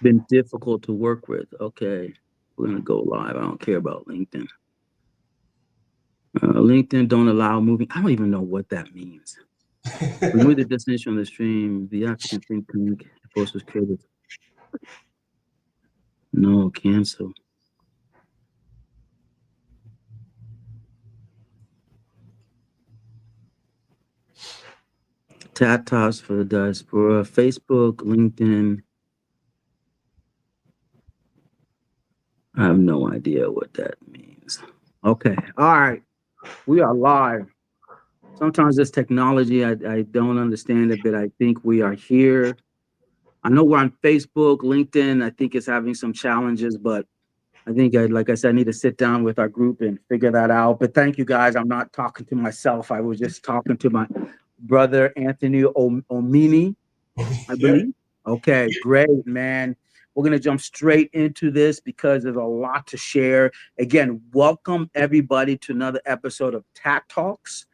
Been difficult to work with. Okay, we're gonna go live. I don't care about LinkedIn. LinkedIn don't allow moving. I don't even know what that means. Remove the destination on the stream. The African think tank. The post was created. No, cancel. TATT for the Diaspora. Facebook, LinkedIn. I have no idea what that means. Okay. All right. We are live. Sometimes this technology, I don't understand it, but I think we are here. I know we're on Facebook, LinkedIn. I think it's having some challenges, but I think, like I said, I need to sit down with our group and figure that out. But thank you guys. I'm not talking to myself. I was just talking to my brother, Anthony Omini, I Yeah. believe. Okay, great, man. We're going to jump straight into this because there's a lot to share. Again, welcome everybody to another episode of TAT Talks.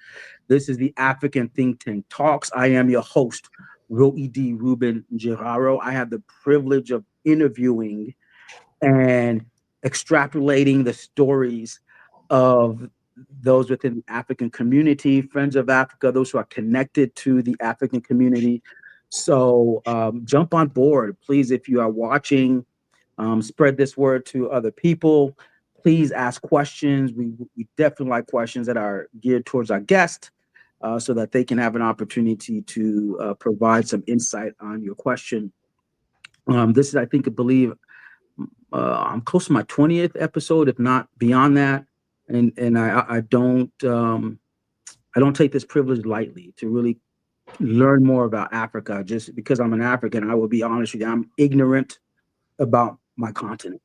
This is the African Think Tank Talks. I am your host, Roi D. Ruben Geraro. I have the privilege of interviewing and extrapolating the stories of those within the African community, Friends of Africa, those who are connected to the African community. So jump on board, please. If you are watching, spread this word to other people. Please ask questions. We definitely like questions that are geared towards our guest so that they can have an opportunity to provide some insight on your question. This is, I think, I believe, I'm close to my 20th episode, if not beyond that. And I don't take this privilege lightly to really learn more about Africa. Just because I'm an African, I will be honest with you, I'm ignorant about my continent.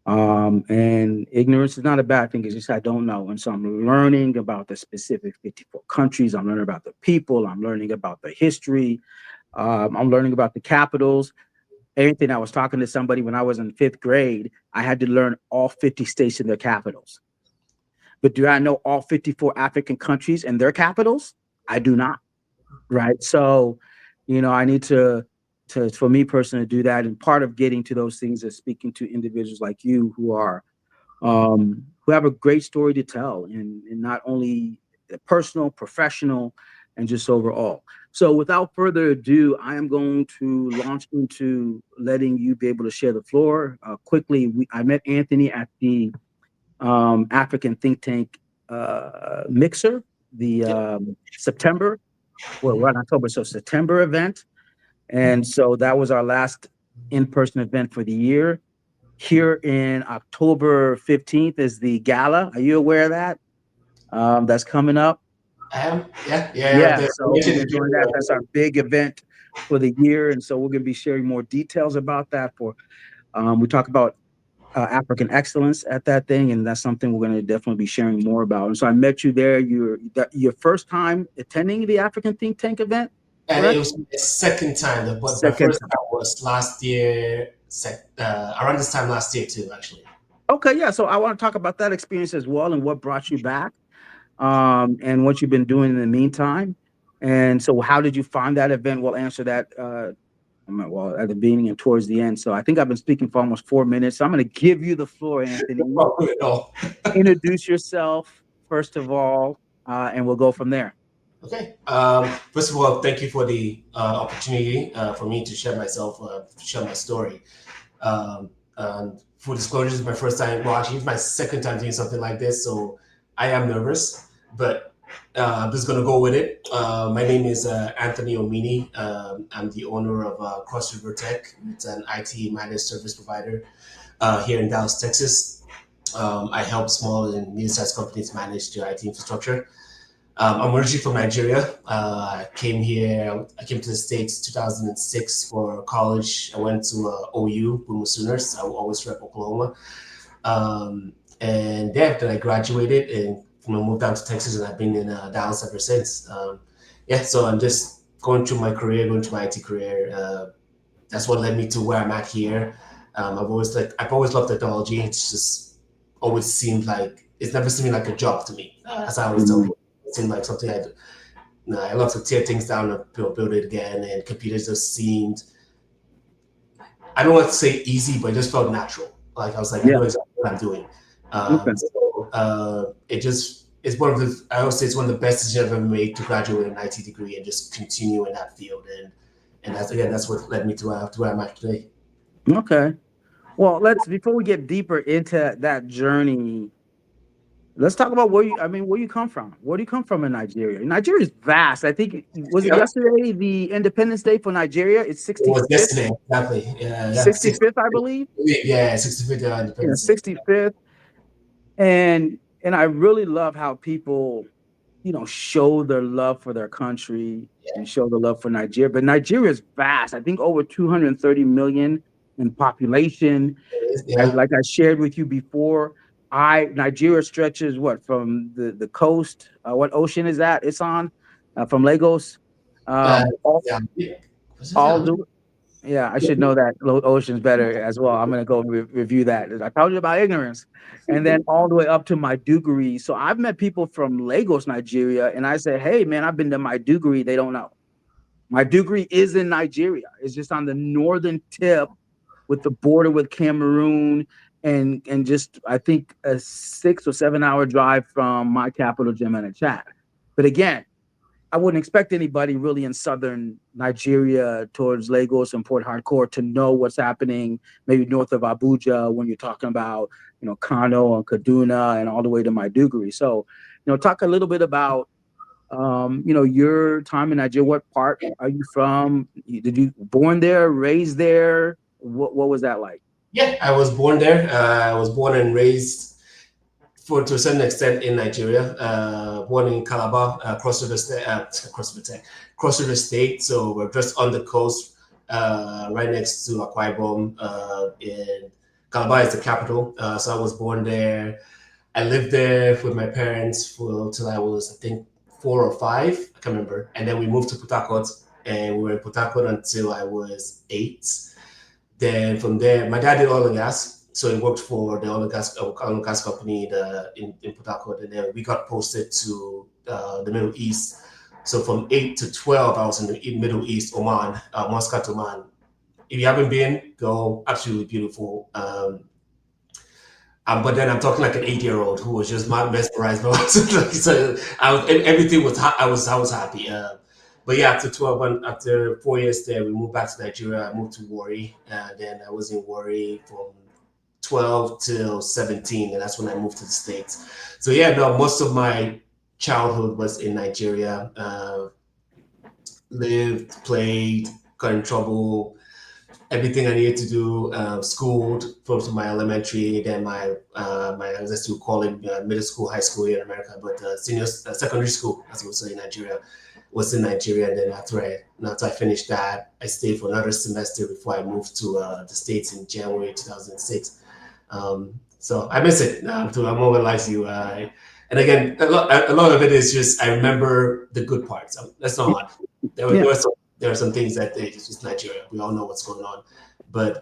And ignorance is not a bad thing. It's just I don't know. And so I'm learning about the specific 54 countries. I'm learning about the people. I'm learning about the history. I'm learning about the capitals. Anything. I was talking to somebody when I was in fifth grade. I had to learn all 50 states and their capitals. But do I know all 54 African countries and their capitals? I do not. Right. So, I need for me personally, to do that. And part of getting to those things is speaking to individuals like you who have a great story to tell, and not only personal, professional, and just overall. So without further ado, I am going to launch into letting you be able to share the floor. Quickly, I met Anthony at the African Think Tank Mixer, the September, well, we're in October, so September event. And so that was our last in-person event for the year. Here in October 15th is the gala. Are you aware of that? That's coming up. I am. Yeah, yeah. Yeah, so we're gonna join that. That's our big event for the year, and so we're gonna be sharing more details about that. We talk about African excellence at that thing, and that's something we're gonna definitely be sharing more about. And so I met you there. Your first time attending the African Think Tank event, And it correct? was my second time. But my Second first time. time was last year, around this time last year too, actually. Okay, yeah. So I want to talk about that experience as well and what brought you back, and what you've been doing in the meantime. And so, how did you find that event? We'll answer that well at the beginning and towards the end. So I think I've been speaking for almost 4 minutes. So I'm going to give you the floor, No Anthony. problem at all. Introduce yourself first of all, and we'll go from there. Okay. First of all, thank you for the opportunity for me to share myself, share my story. And full disclosure, this is my first time. Well, actually, it's my second time doing something like this, so I am nervous, but I'm just gonna go with it. My name is Anthony Omini. I'm the owner of Cross River Tech. It's an IT managed service provider here in Dallas, Texas. I help small and medium-sized companies manage their IT infrastructure. I'm originally from Nigeria. I came to the States 2006 for college. I went to OU, Boomer Sooners. I always rep Oklahoma. And yeah, then I graduated and moved down to Texas, and I've been in Dallas ever since. Yeah, so I'm just going through my career, going through my IT career. That's what led me to where I'm at here. I've always loved technology. It's just always seemed like it's never seemed like a job to me. As I always tell Mhm. people, it seemed like something I do. No, I love to tear things down and build it again. And computers just seemed I don't want to say easy, but it just felt natural. Like I was like, I Yeah. know exactly what I'm doing. Okay. It just it's one of the I would say it's one of the best decisions I've ever made to graduate with an IT degree and just continue in that field. And that's again that's what led me to where I'm at today. Okay. Well, let's before we get deeper into that journey, let's talk about where you come from. Where do you come from in Nigeria? Nigeria is vast. I think was it Yep. yesterday the Independence Day for Nigeria? It's It was 65th, yesterday, exactly. Yeah, 65th, I believe. 65th Yeah, Independence Day. 65th. And I really love how people, show their love for their country and show the love for Nigeria. But Nigeria is vast. I think over 230 million in population. Yeah, Like I shared with you before, I Nigeria stretches what from the coast. What ocean is that? It's on from Lagos. uh, All yeah. Was it all that? the yeah, I should know that oceans better as well. I'm gonna go review that. I told you about ignorance, and then all the way up to Maiduguri. So I've met people from Lagos, Nigeria, and I say, "Hey, man, I've been to Maiduguri." They don't know. Maiduguri is in Nigeria. It's just on the northern tip with the border with Cameroon and just I think a 6 or 7 hour drive from my capital, Jamena, Chad. But again, I wouldn't expect anybody really in southern Nigeria towards Lagos and Port Harcourt to know what's happening maybe north of Abuja when you're talking about, Kano and Kaduna and all the way to Maiduguri. So, talk a little bit about your time in Nigeria. What part are you from? Did you born there, raised there? What was that like? Yeah, I was born there. I was born and raised for to a certain extent in Nigeria. Born in Calabar, Cross River State. So we're just on the coast, right next to Akwa Ibom. In Calabar is the capital. So I was born there. I lived there with my parents for till I was, I think, 4 or 5. I can't remember. And then we moved to Port Harcourt, and we were in Port Harcourt until I was 8. Then from there, my dad did oil and gas, so he worked for the oil and gas company in Port Harcourt, and then we got posted to the Middle East. So from 8 to 12, I was in the Middle East, Oman, Muscat, Oman. If you haven't been, go. Absolutely beautiful. But then I'm talking like an 8-year-old who was just mesmerized. So everything was I was happy. But yeah, after 4 years there, we moved back to Nigeria. I moved to Warri, and then I was in Warri from 12 till 17, and that's when I moved to the States. So yeah, no, most of my childhood was in Nigeria. Lived, played, got in trouble, everything I needed to do. Schooled from my elementary, then my I guess you call it middle school, high school here in America, but secondary school, as we would say in Nigeria, was in Nigeria. And then after I finished that, I stayed for another semester before I moved to the States in January 2006. So I miss it. I'm more like you. And again, a lot of it is just I remember the good parts. That's not hard. Yeah. There are some things that it's just Nigeria. We all know what's going on, but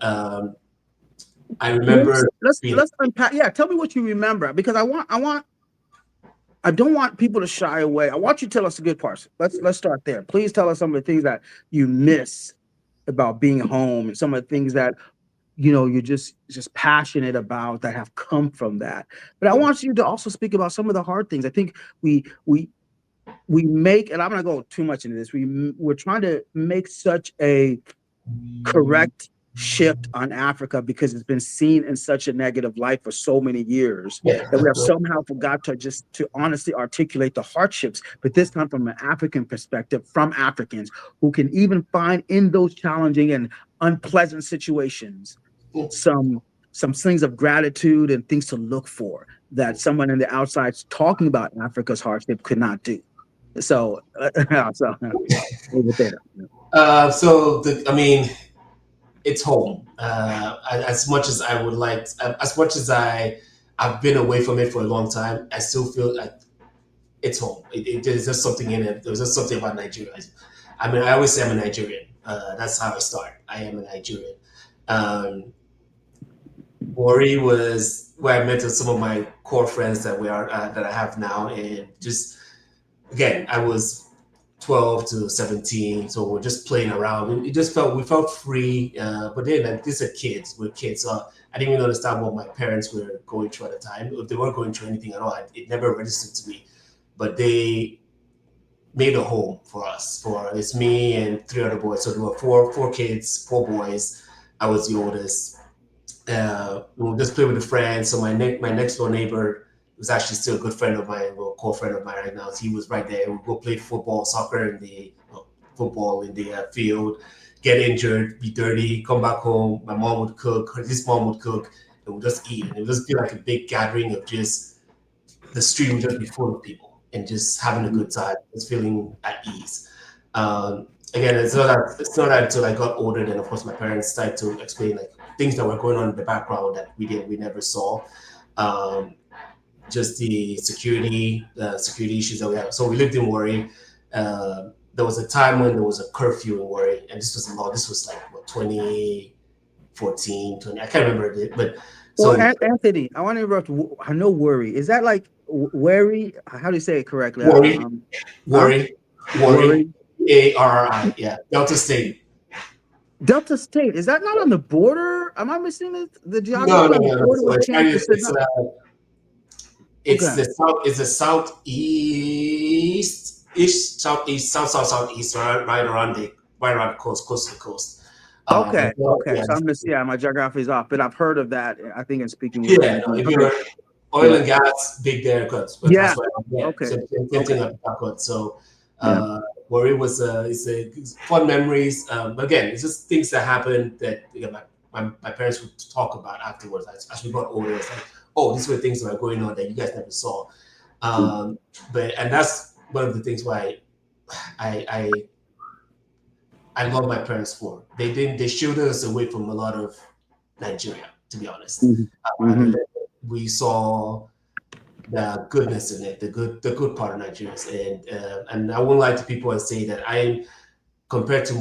I remember being Let's unpack. Yeah, tell me what you remember because I don't want people to shy away. I want you to tell us the good parts. Let's start there. Please tell us some of the things that you miss about being home and some of the things that you're just passionate about that have come from that. But I want you to also speak about some of the hard things. I think we make, and I'm not going to go too much into this. We're trying to make such a correct shift on Africa because it's been seen in such a negative light for so many years yeah. that we have somehow forgot to honestly articulate the hardships, but this time from an African perspective, from Africans who can even find in those challenging and unpleasant situations some things of gratitude and things to look for that someone in the outside talking about Africa's hardship could not do. So, so leave it there. I mean, it's home. As much as I would like, as much as I've been away from it for a long time, I still feel like it's home. There's just something in it. There's just something about Nigeria. I mean, I always say I'm a Nigerian. That's how I start. I am a Nigerian. Um, Bori was where I met some of my core friends that I have now, and just again, I was 12 to 17, so we're just playing around. It just felt we felt free, but then like, these are kids. We're kids, so I didn't even understand what my parents were going through at the time. If they weren't going through anything at all, it never registered to me. But they made a home for us. For it's me and three other boys. So there were four kids, four boys. I was the oldest. We'll just play with the friends. So my next door neighbor was actually still a good friend of mine, well, core friend of mine right now. So he was right there. We'd go play football, soccer in the football in the field, get injured, be dirty, come back home. My mom would cook, his mom would cook, and we'd just eat. And it would just be like a big gathering of just the street would just be full of people and just having a good time, just feeling at ease. Again, it's not that until I got older, then of course my parents started to explain like things that were going on in the background that we never saw. Um, just the security issues that we have. So we lived in Warri. There was a time when there was a curfew in Warri, and this was long. This was like what 2014, 20. I can't remember it, but Well, so Anthony, I want to interrupt. I know worry. Is that like worry? How do you say it correctly? Warri, Huh? Warri, Warri, Worry. ARI, yeah, Delta State. Delta State. Is that not on the border? Am I missing the No, geography no, on the no, no. border So with it's kind of Kansas? it's Okay. the south. It's the southeast, east, southeast, southeast, right around the coast to the coast. Okay. But Okay. yeah, So I'm just, yeah, my geography is off, but I've heard of that. I think in speaking with yeah. James. No, if Okay. you're oil Yeah. and gas, big there, but Yeah. that's why yeah. Okay. So same Okay. thing like that. So Yeah. where it was it's fun memories. Again, it's just things that happened that my parents would talk about afterwards as we got older. It's like, oh, these were things that were going on that you guys never saw. Um, and that's one of the things why I I I love my parents for. They shielded us away from a lot of Nigeria, to be honest. Hmm. And Hmm. then we saw the goodness in it, the good part of Nigeria. And I won't lie to people and say that I compared to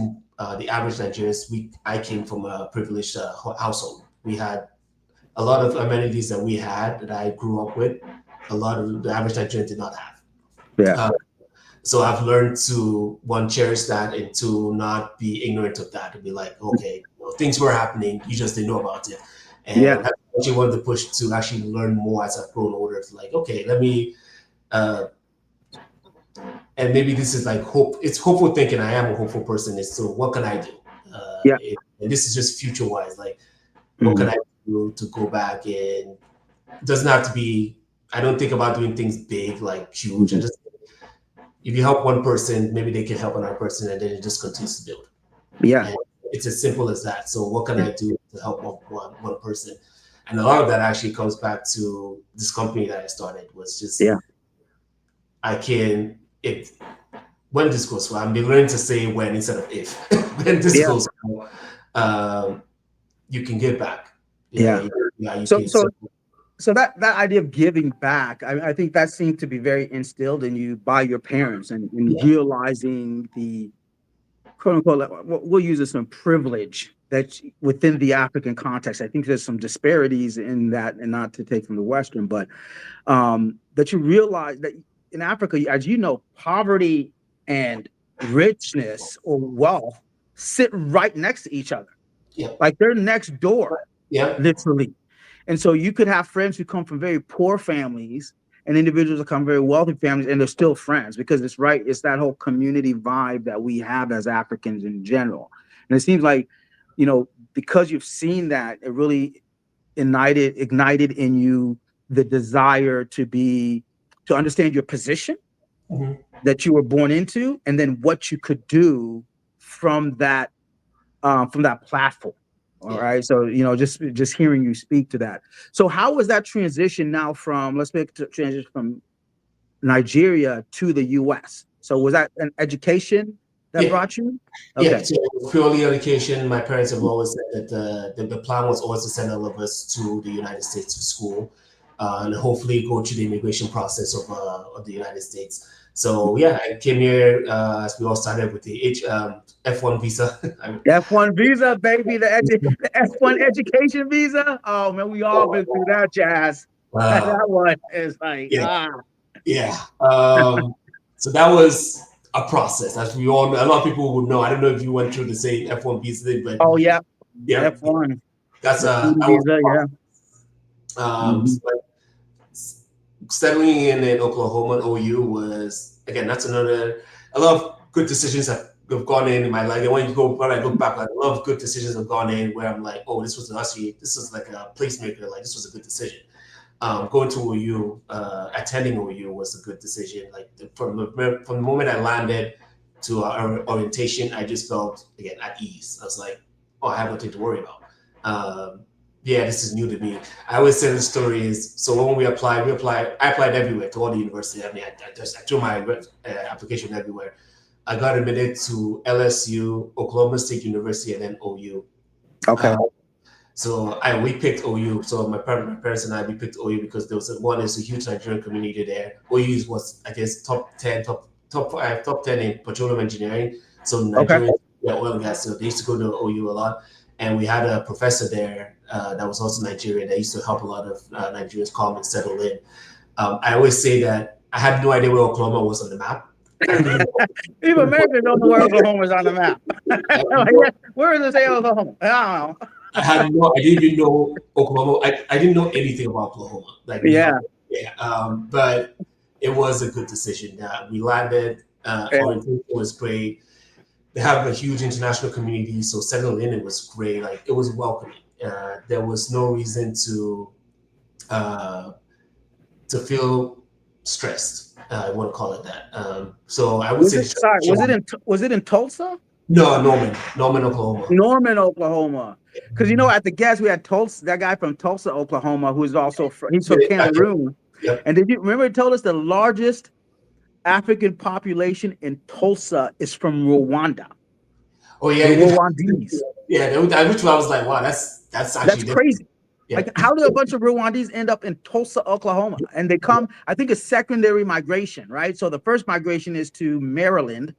the average Nigerians, I came from a privileged household. We had a lot of amenities that we had that I grew up with. A lot of the average Nigerian did not have. Yeah. Uh, so I've learned to one cherish that and to not be ignorant of that. To be like, okay, things were happening, you just didn't know about it, Yeah. and that's actually one of the push to actually learn more as I've grown older. It's like, okay, let me, uh, and maybe this is like hope. It's hopeful thinking. I am a hopeful person. Is so what can I do? Yeah. And this is just future wise. Like, what can Hmm. I do to go back and it doesn't have to be. I don't think about doing things big, like huge. I Hmm. just if you help one person, maybe they can help another person, and then it just continues to build. Yeah. And it's as simple as that. So, what can I do to help one person? And a lot of that actually comes back to this company that I started. Was just Yeah. I can it when this goes well. I'm learning to say when instead of if. When this Yeah. goes well, um, you can give back. Yeah, Yeah. yeah, you So can. so So, so that idea of giving back, I think that seemed to be very instilled in you by your parents, and yeah. realizing the quote unquote, we'll use as some privilege that within the African context. I think there's some disparities in that, and not to take from the Western, but that you realize that in Africa, as you know, poverty and richness or wealth sit right next to each other. Yeah. Like they're next door, Yeah. literally. And so you could have friends who come from very poor families and individuals that come from very wealthy families, and they're still friends because it's right. It's that whole community vibe that we have as Africans in general. And it seems like, because you've seen that, it really ignited in you the desire to understand your position Mhm. that you were born into, and then what you could do from that platform. All Yeah. right. So, just hearing you speak to that. So how was that transition now from, let's make the transition from Nigeria to the US? So was that an education that Yeah. brought you? Yeah, Okay. so purely education. My parents have always said that the plan was always to send all of us to the United States for school, and hopefully go through the immigration process of the United States. So yeah, I came here as we all started with the F1 visa. F1 visa, baby, the F1 education visa. Oh man, we all been through that jazz. That Wow. one is like, Yeah, yeah. So that was. a process, as we all know. A lot of people would know. I don't know if you went through the same F1 visa thing, but Oh yeah, yeah, F1, that's the a student that was visa. Yeah. Hmm. but settling in Oklahoma and OU was, again, that's another, a lot of good decisions have gone in my life. And when I look back, like, a lot of good decisions have gone in where I'm like, oh, this was like a placemaker. Like, this was a good decision. Going to OU, attending OU was a good decision. Like, from the moment I landed to our orientation, I just felt, again, at ease. I was like, oh, I have nothing to worry about. Um, yeah, this is new to me. I always say the story is, so when I applied everywhere to all the universities. I mean, I threw my application everywhere. I got admitted to LSU, Oklahoma State University, and then OU. Okay. Uh, so we picked OU. So my parents and I, we picked OU because there was there's a huge Nigerian community there. OU was, I guess, top 10 in petroleum engineering. So Okay. Nigerians, yeah, oil and gas. So they used to go to OU a lot. And we had a professor there that was also Nigerian that used to help a lot of Nigerians come and settle in. I always say that I had no idea where Oklahoma was on the map. Even Americans don't know where Oklahoma's on the map. Like, yeah, where does it say Oklahoma? I don't know. I didn't even know Oklahoma. I didn't know anything about Oklahoma, like Yeah. nothing. Yeah. But it was a good decision. We landed. Yeah. Orientation was great. They have a huge international community, so settling in, it was great. Like, it was welcoming. There was no reason uh, to feel stressed. I want to call it that. So I would Was say, it sorry? Was it in Tulsa? no, Norman, Oklahoma. Norman, Oklahoma. Because at the gas we had Tulsa, that guy from Tulsa, Oklahoma, who's also he's from Cameroon. Yep. And did you remember he told us the largest African population in Tulsa is from Rwanda? Oh yeah, The Rwandese. yeah. Which I was like, wow, that's That's actually different. crazy. Yeah, Like, how do a bunch of Rwandese end up in Tulsa, Oklahoma? And they come, I think, a secondary migration, right? So the first migration is to Maryland,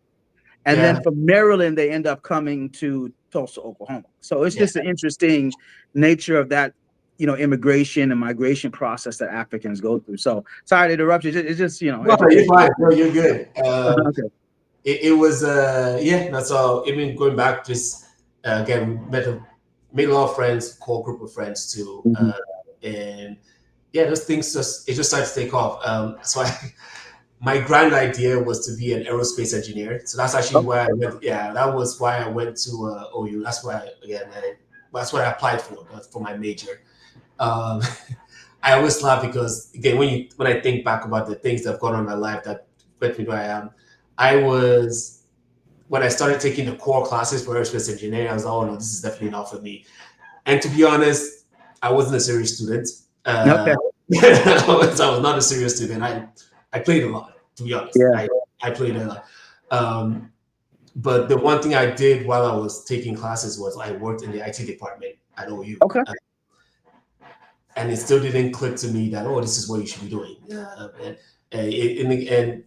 and then yeah, from Maryland, they end up coming to Tulsa, Oklahoma. So it's yeah. just an interesting nature of that, immigration and migration process that Africans go through. So sorry to interrupt you. It's just, No, you're fine. No, you're good. okay. It was yeah. That's all. Even going back, just again, made a lot of friends, core group of friends too, Mhm. and yeah, those things just started to take off. My grand idea was to be an aerospace engineer. So that's actually Oh, why I went. Yeah, that was why I went to OU. That's what I applied for my major. Um, I always laugh because, again, when I think back about the things that have gone on in my life that led me where I am, I was when I started taking the core classes for aerospace engineering, I was like, oh no, this is definitely not for me. And to be honest, I wasn't a serious student. okay. I was not a serious student. I played a lot, to be honest. Yeah. I played a lot. Um, but the one thing I did while I was taking classes was I worked in the IT department at OU. Okay. And it still didn't click to me that, oh, this is what you should be doing. And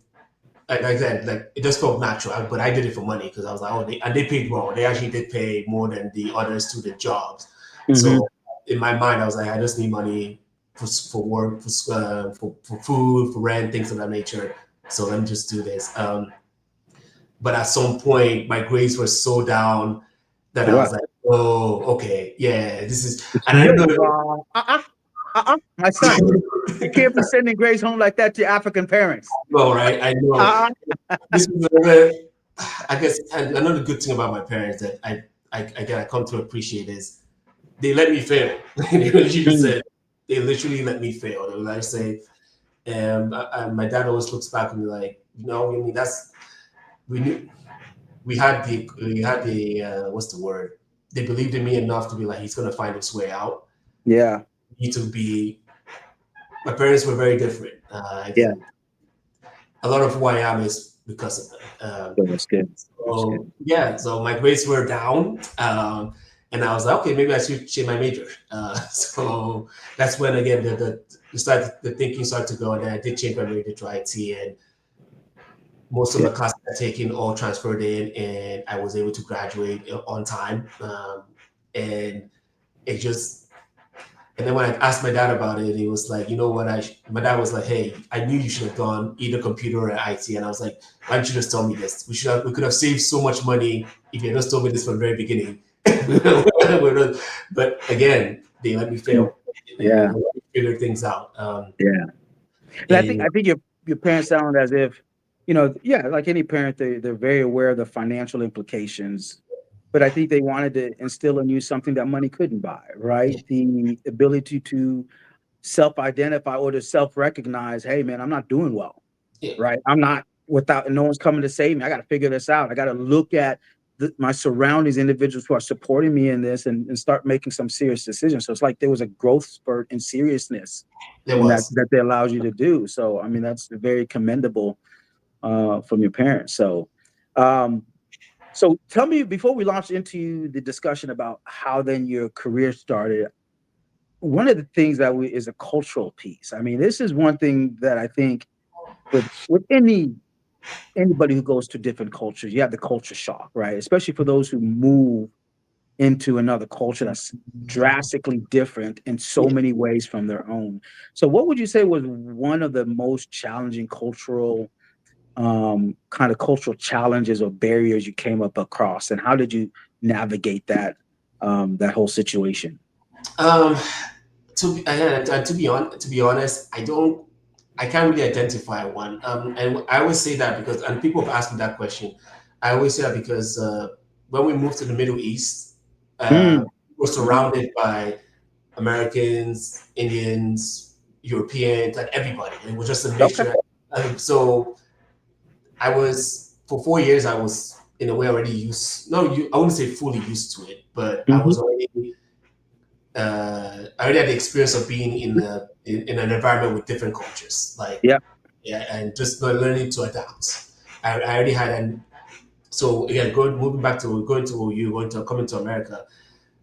like I said, like, it just felt natural. But I did it for money because I was like, oh, they paid well. They actually did pay more than the other student jobs. Hmm. So in my mind, I was like, I just need money for work, for food, for rent, things of that nature. So let me just do this. But at some point, my grades were so down that I Wow. was like, oh, okay, yeah, this is, It's and I don't really know. wrong. My son, you can't be sending grades home like that to your African parents. Well, right, I know. Uh-uh. This is another, I guess, and another good thing about my parents that I come to appreciate is they let me fail. They literally Mm. said, they literally let me fail. They would like say, my dad always looks back and be like, no, I mean, we knew we had the what's the word? They believed in me enough to be like, he's gonna find his way out. Yeah. Need to be. My parents were very different. Yeah. Again, a lot of who I am is because of them. That's good. That's good. So yeah, so my grades were down, and I was like, okay, maybe I should change my major. So that's when, again, the thinking started to go, and then I did change my major to IT, and most of Yeah. the classes I taken all transferred in, and I was able to graduate on time. And it just And then when I asked my dad about it, he was like, you know what? My dad was like, hey, I knew you should have gone either computer or IT. And I was like, why didn't you just tell me this? We could have saved so much money if you had just told me this from the very beginning. But again, they let me Mm. fail. They Yeah, let me figure things out. yeah. And And I think your parents sound as if, yeah, like any parent, they're very aware of the financial implications. But I think they wanted to instill in you something that money couldn't buy, right? The ability to self-identify or to self-recognize, hey man, I'm not doing well, yeah, right? I'm not without, and no one's coming to save me. I got to figure this out. I got to look at my surroundings, individuals who are supporting me in this, and start making some serious decisions. So it's like there was a growth spurt in seriousness there in that was. that they allows you to do. So I mean, that's very commendable from your parents. Um, so tell me, before we launch into the discussion about how then your career started, one of the things that we is a cultural piece. I mean, this is one thing that I think with anybody who goes to different cultures, you have the culture shock, right? Especially for those who move into another culture that's drastically different in so Yeah. many ways from their own. So what would you say was one of the most challenging cultural kind of cultural challenges or barriers you came up across, and how did you navigate that whole situation? Um, to be honest, I can't really identify one. And I always say that because, and people have asked me that question. I always say that because when we moved to the Middle East, Mm, we're surrounded by Americans, Indians, Europeans, like everybody. It was just a okay. mixture. So I was for 4 years. I was in a way already used. No, I wouldn't say fully used to it, but I Hmm. was already. I already had the experience of being in an environment with different cultures, like Yeah. yeah, and just learning to adapt. I already had, and so again, moving back to going to you, going to coming to America.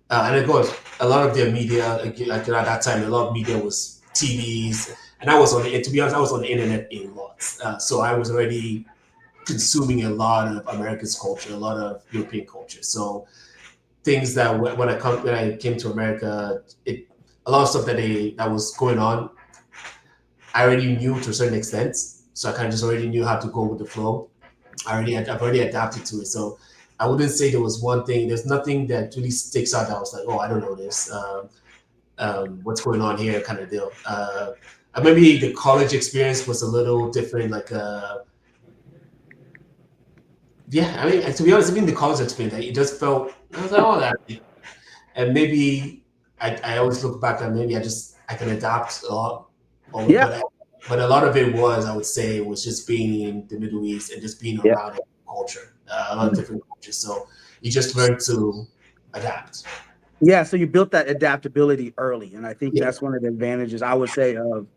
And of course, a lot of their media, like at that time, a lot of media was TVs, and I was on the. To be honest, I was on the internet a lot, so I was already consuming a lot of America's culture, a lot of European culture. So things that when I came to America, it a lot of stuff that was going on, I already knew to a certain extent. So I kind of just already knew how to go with the flow. I've already adapted to it. So I wouldn't say there was one thing. There's nothing that really sticks out that I was like, oh, I don't know this. What's going on here, kind of deal. Maybe the college experience was a little different. Like, yeah, I mean, to be honest, even the college experience, like, it just felt. I was like, oh, that. And maybe I always look back and maybe I can adapt a lot, Yeah. but a lot of it was I would say was just being in the Middle East and just being Yeah. around culture, a lot of different cultures. So you just learn to adapt. Yeah, so you built that adaptability early, and I think Yeah, that's one of the advantages I would say of,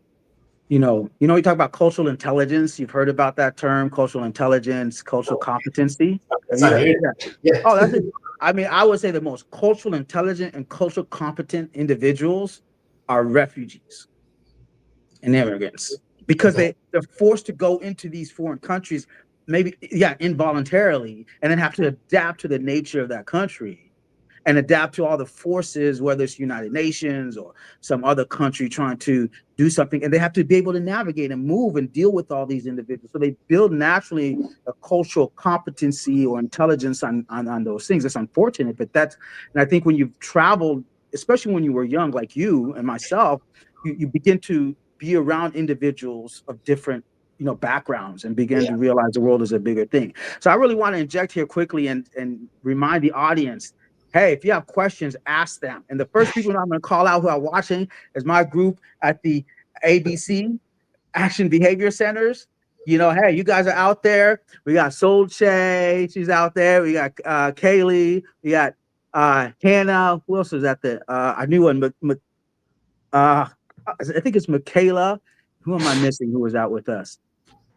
you talk about cultural intelligence. You've heard about that term, cultural intelligence, cultural competency. Have that's you? not here. Yeah. Yeah, Oh, that's it. I mean, I would say the most cultural intelligent and cultural competent individuals are refugees and immigrants because exactly. they're forced to go into these foreign countries, maybe yeah, involuntarily, and then have to adapt to the nature of that country and adapt to all the forces, whether it's United Nations or some other country trying to do something. And they have to be able to navigate and move and deal with all these individuals. So they build naturally a cultural competency or intelligence on those things. It's unfortunate, but and I think when you've traveled, especially when you were young, like you and myself, you begin to be around individuals of different backgrounds and begin Yeah, to realize the world is a bigger thing. So I really want to inject here quickly and remind the audience, hey, if you have questions, ask them. And the first people I'm going to call out who are watching is my group at the ABC Action Behavior Centers. Hey, you guys are out there. We got Soul Che, she's out there. We got Kaylee. We got Hannah. Who else is at the? I knew one, but uh, I think it's Michaela. Who am I missing? Who was out with us?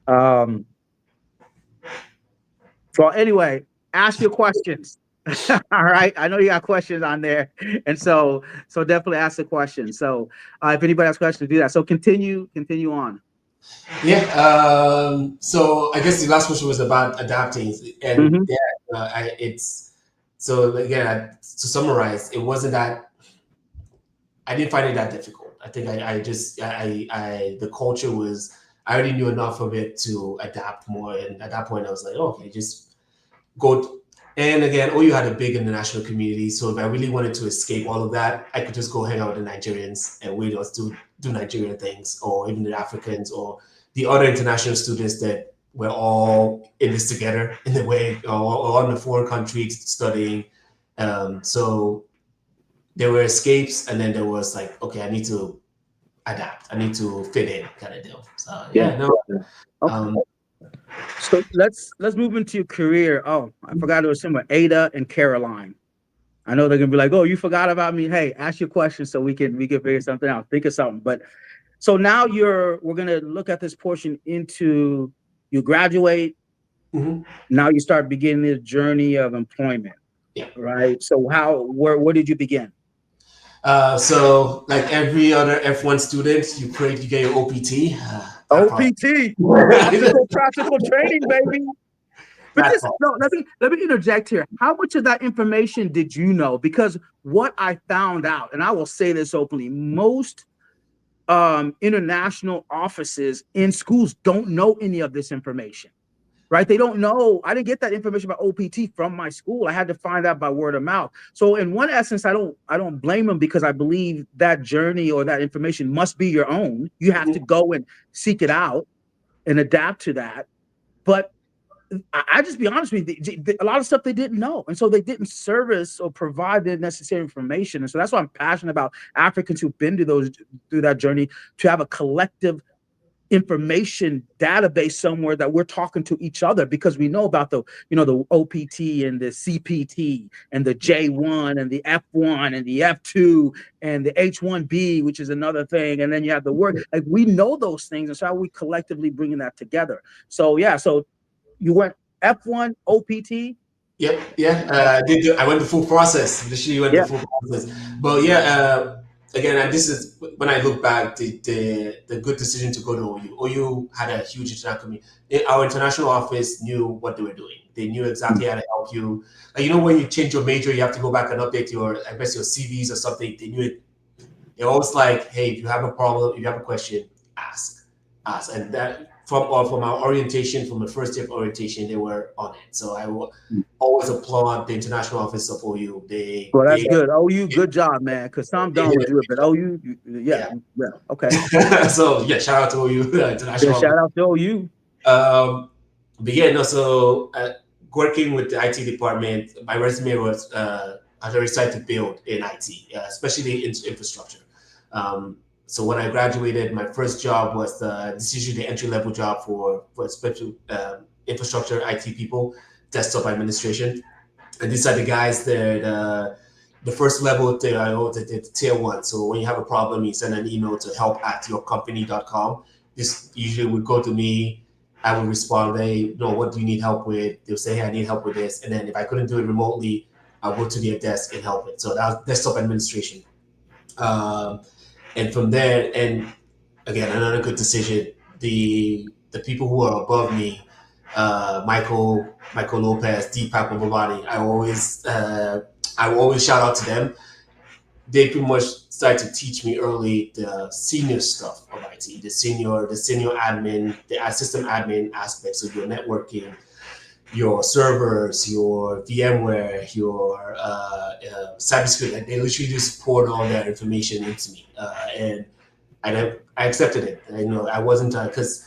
Um, so anyway, ask your questions. All right. I know you got questions on there. And so definitely ask the question. So if anybody has questions, do that. So continue on. yeah. So I guess the last question was about adapting, and Hmm. yeah, it's so again to summarize, it wasn't that I didn't find it that difficult. I think the culture was, I already knew enough of it to adapt more. And at that point, I was like, okay, just go. And again, OU had a big international community. So if I really wanted to escape all of that, I could just go hang out with the Nigerians and we just do Nigerian things, or even the Africans or the other international students that we're all in this together in a way, or in a foreign country studying. So there were escapes, and then there was like, okay, I need to adapt, I need to fit in, kind of deal. So Yeah. yeah, no. Okay. Um, So let's move into your career. Oh, I forgot to assemble Ada and Caroline. I know they're gonna be like, "Oh, you forgot about me." Hey, ask your question so we can figure something out. Think of something. But so now we're gonna look at this portion into you graduate. mhm. Now you start beginning the journey of employment, Yeah. right? So where did you begin? So like every other F1 student, you get your OPT. That problem. OPT, optical practical training, baby. But That this problem. no, let me interject here. How much of that information did you know? Because what I found out, and I will say this openly, most international offices in schools don't know any of this information, right? They don't know. I didn't get that information about OPT from my school. I had to find out by word of mouth. So in one essence, I don't blame them, because I believe that journey or that information must be your own. You have to go and seek it out and adapt to that. But I just be honest with you, a lot of stuff they didn't know. And so they didn't service or provide the necessary information. And so that's why I'm passionate about Africans who've been through that journey, to have a collective information database somewhere that we're talking to each other, because we know about the OPT and the CPT and the J1 and the F1 and the F2 and the H1B, which is another thing. And then you have the work, like we know those things. And so how are we collectively bringing that together? So yeah, so you went F1 OPT. Yep, yeah. I went the full process. Literally went the Yeah. full process. But yeah, again, and this is when I look back, the good decision to go to OU. OU had a huge international community. Our international office knew what they were doing. They knew exactly how to help you. Like, when you change your major, you have to go back and update I guess, your CVs or something. They knew it. They're always like, hey, if you have a problem, if you have a question, ask. And that from our orientation, from the first year of orientation, they were on it. So I will always applaud the international office of OU. Well, that's good. OU, good job, man. Because some They did don't do it, but OU, yeah, it. yeah, okay. Yeah. So yeah, shout out to OU Yeah, international office. shout out to OU. Um, but yeah, no. So working with the IT department, my resume was I already started to build in IT, especially in infrastructure. So when I graduated, my first job was this is usually the entry level job for special infrastructure IT people, desktop administration, and these are the guys that the first level the tier one. So when you have a problem, you send an email to help@yourcompany.com. This usually would go to me. I would respond, hey, what do you need help with? They'll say, hey, I need help with this. And then if I couldn't do it remotely, I'll go to their desk and help it. So that was desktop administration. Um, and from there, and again, another good decision. The people who are above me, Michael Lopez, Deepak Mababani, I will always shout out to them. They pretty much started to teach me early the senior stuff of IT, the senior admin, the system admin aspects of your networking, your servers, your VMware, your cybersecurity. Like, they literally just poured all that information into me, and I accepted it. I wasn't because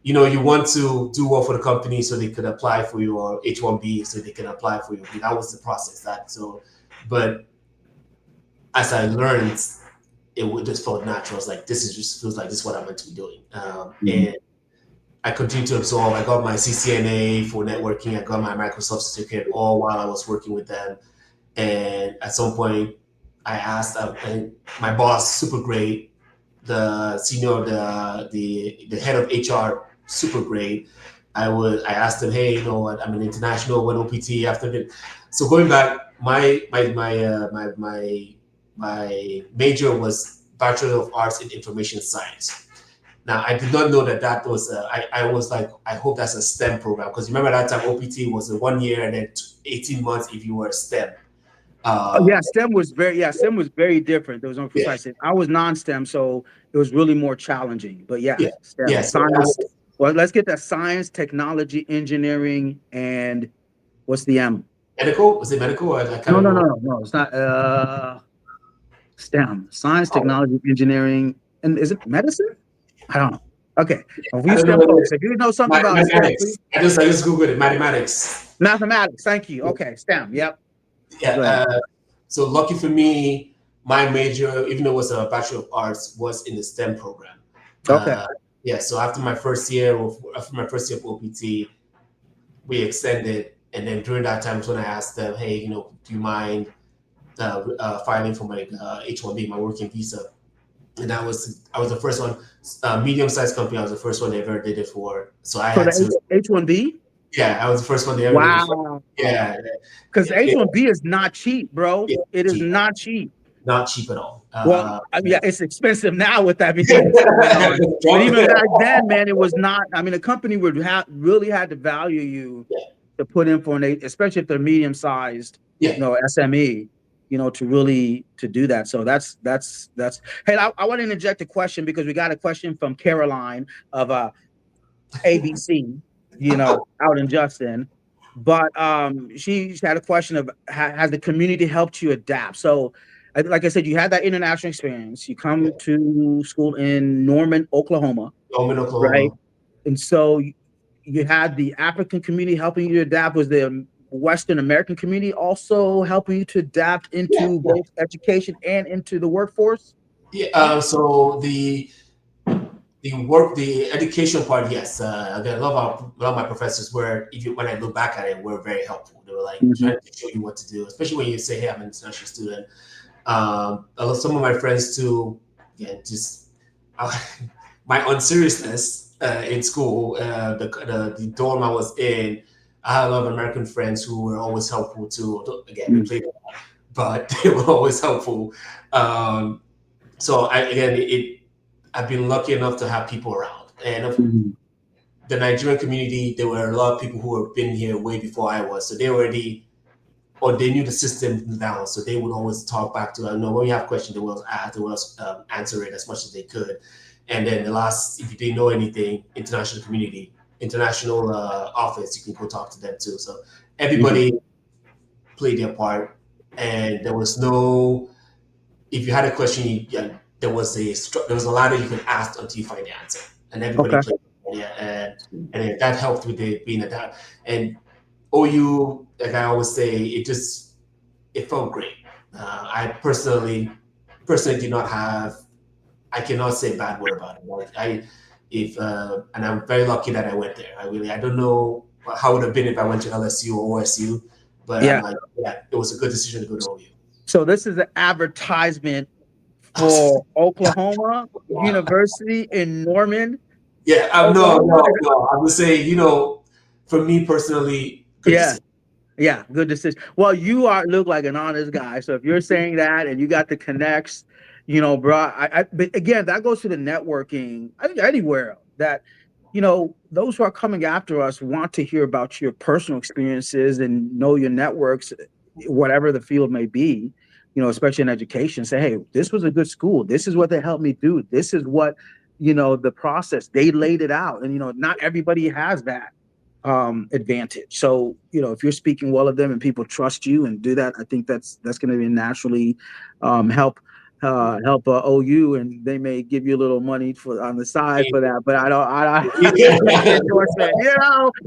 you want to do well for the company so they could apply for your H1B, so they can apply for you. That was the process. But as I learned, just felt natural. It's like, feels like this is what I'm meant to be doing. And I continued to absorb. I got my CCNA for networking. I got my Microsoft certificate all while I was working with them. And at some point, I asked, and my boss, super great, the senior, the head of HR, super great. I asked them, hey, what? I'm an international one OPT after it. So going back, my major was Bachelor of Arts in Information Science. Now, I did not know that was, I was like, I hope that's a STEM program. Because remember that time OPT was a 1 year and then 18 months if you were STEM. Oh, Uh, yeah, STEM was very different. There was no yeah, precise. I was non-STEM, so it was really more challenging. But yeah, yes, STEM, yeah. So that science. was Well, let's get that: science, technology, engineering, and what's the M? medical. Was it medical? I can't No, no, no, remember. no, no. It's not. STEM: science, Oh, technology, engineering, and is it medicine? I don't know. Okay, if I you don't know STEM what it folks, is. if you know something about STEM, please. Mathematics. I just googled it. Mathematics. Mathematics. Thank you. Okay, STEM. Yep. Yeah. Go ahead. So lucky for me, my major, even though it was a Bachelor of Arts, was in the STEM program. Okay. Uh, yeah. So after my first year of OPT, we extended, and then during that time was when I asked them, hey, do you mind filing for my H-1B, my working visa? And I was the first one, medium-sized company. I was the first one they ever did it for. So I For had the to, H1B. yeah, I was the first one they ever did it for. Wow. Yeah, Because yeah, yeah, H1B is not cheap, bro. yeah, It is cheap, not cheap. not cheap at all. Well, I mean, yeah, it's expensive now with everything that's going on. But Trump, even back then, man, it was not. I mean, a company would have really had to value you yeah, to put in for especially if they're medium sized, yeah, SME, to really to do that. So that's. Hey, I want to interject a question because we got a question from Caroline of ABC, out in Justin. But she had a question of has the community helped you adapt? So, like I said, you had that international experience. You come yeah. to school in Norman, Oklahoma, Norman, right? Oklahoma. And so you had the African community helping you adapt. Was the Western American community also helping you to adapt Yeah, into yeah, both education and into the workforce? yeah. So the education part, yes. Again, a lot of my professors were, if you when I look back at it, were very helpful. They were like Mm-hmm. trying to show you what to do, especially when you say, "Hey, I'm an international student." Some of my friends too, again, just uh, my unseriousness in school, the dorm I was in. I had a lot of American friends who were always helpful too. Again, we played, but they were always helpful. Um, so I've been lucky enough to have people around, and of Mm-hmm. the Nigerian community, there were a lot of people who have been here way before I was, so they already or they knew the system down, so they would always talk back to. I know when you have questions, they will ask, they will answer it as much as they could. And then the last, if you didn't know anything, international community, international office, you can go talk to them too. So Mm-hmm. everybody played their part, and there was no. If you had a question, there was a ladder you could ask until you find the answer, and everybody Okay. played. Yeah, and that helped with the being adapt. And OU, like I always say, it felt great. I personally did not have. I cannot say a bad word about it. Like if and I'm very lucky that I went there. I don't know how it would have been if I went to LSU or OSU, but I'm Yeah. like, yeah, it was a good decision to go to OU. So this is an advertisement for Oklahoma Wow. University in Norman, Yeah, no, Oklahoma. no, no. I would say, for me personally, good Yeah, decision. yeah, good decision. Well, you look like an honest guy. So if you're saying that and you got the connects, bro, but again, that goes to the networking. I think anywhere that, those who are coming after us want to hear about your personal experiences and know your networks, whatever the field may be, especially in education. Say, hey, this was a good school. This is what they helped me do. This is what, the process, they laid it out. And, not everybody has that advantage. So, if you're speaking well of them and people trust you and do that, I think that's going to be naturally help OU, and they may give you a little money for on the side for that. But I don't make the endorsement.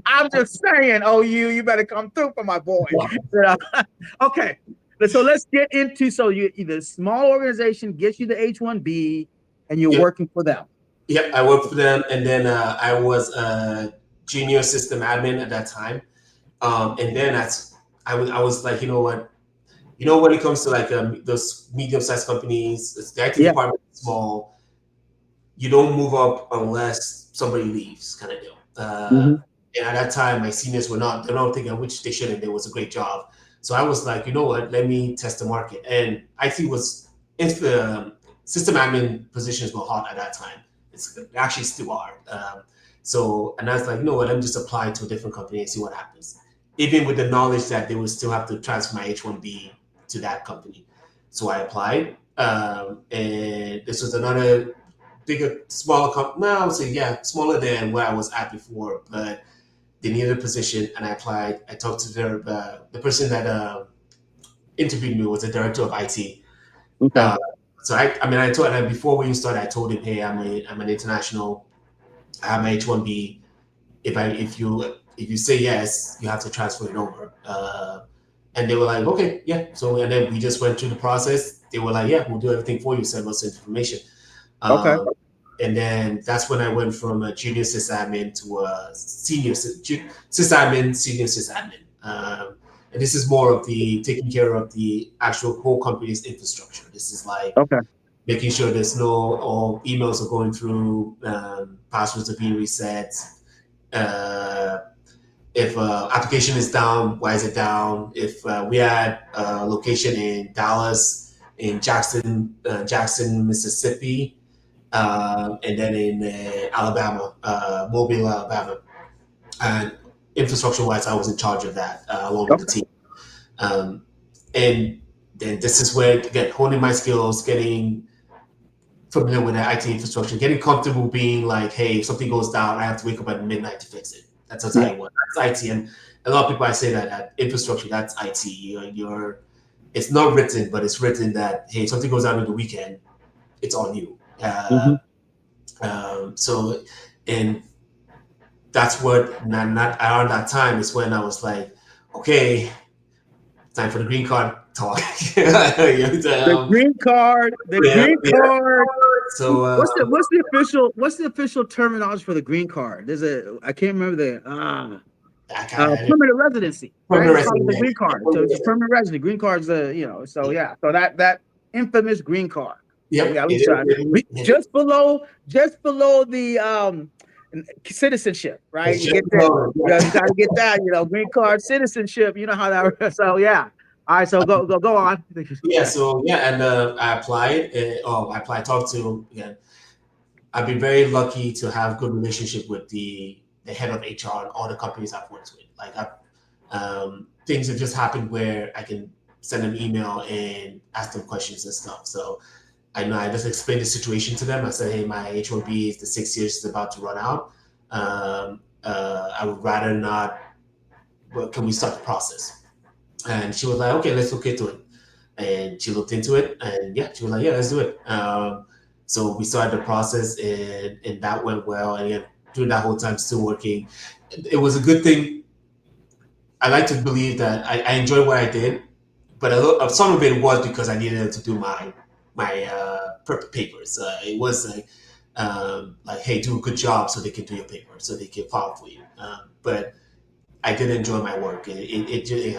I'm just saying, OU, you better come through for my boy. Okay. So let's get into, so you the small organization gets you the H1B and you're Yep, working for them. yep. I worked for them, and then I was a junior system admin at that time. And then I was like, you know what? When it comes to like those medium-sized companies, the IT Yeah. department is small. You don't move up unless somebody leaves, kind of deal. Mm-hmm. And at that time, my seniors they're not thinking which they shouldn't. It was a great job. So I was like, you know what? Let me test the market. And IT was, if system admin positions were hot at that time, it's actually still are. And I was like, you know what? Let me just apply to a different company and see what happens. Even with the knowledge that they would still have to transfer my H1B to that company. So I applied, and this was another bigger, smaller company. No, I would say yeah, smaller than where I was at before, but they needed a position, and I applied. I talked to the person that interviewed me was the director of IT. Okay. Uh, so I mean, I told him before we started. I told him, hey, I'm an international. I have my H1B. If you say yes, you have to transfer it over. And they were like, okay, yeah. So and then we just went through the process. They were like, yeah, we'll do everything for you. Send us information. Okay. Um, and then that's when I went from a junior sysadmin to a sysadmin, senior sysadmin. And this is more of the taking care of the actual whole company's infrastructure. This is like Okay. making sure there's no all emails are going through, passwords are being reset. Uh, if application is down, why is it down? If we had a location in Dallas, in Jackson, Mississippi, and then in Alabama, Mobile, Alabama. And infrastructure wise, I was in charge of that along with the Okay. team. Um, and then this is where, again, honing my skills, getting familiar with the IT infrastructure, getting comfortable being like, hey, if something goes down, I have to wake up at midnight to fix it. That's how Yeah. you want. That's IT. And a lot of people I say that infrastructure, that's IT. It's not written, but it's written that, hey, if something goes down on the weekend, it's on you. Hmm. So, and that's what not around that time is when I was like, okay, time for the green card talk. The um, green card. The yeah, green yeah. card. So What's the official terminology for the green card? There's a I can't remember the I kind of permanent residency, right? permanent They call it the resident. green card. So it's a permanent residency. Green card's so Yeah, yeah. So that infamous green card. So yep, yeah, it is. just below the citizenship, right? It's You just get there, you got to get that, green card citizenship. You know how that. So yeah. All right, so go on. yeah. So yeah, and I applied. I applied. Talked to again. I've been very lucky to have good relationship with the head of HR and all the companies I've worked with. Like things have just happened where I can send them email and ask them questions and stuff. So I know I just explained the situation to them. I said, hey, my H1B is the 6 years is about to run out. I would rather not. But can we start the process? And she was like, okay, let's look into it. And she looked into it, and yeah, she was like, yeah, let's do it. So we started the process, and that went well. And again, during that whole time, still working. It was a good thing. I like to believe that I enjoyed what I did, but some of it was because I needed to do my papers. It was like, hey, do a good job so they can do your paper, so they can file for you. But I did enjoy my work. Like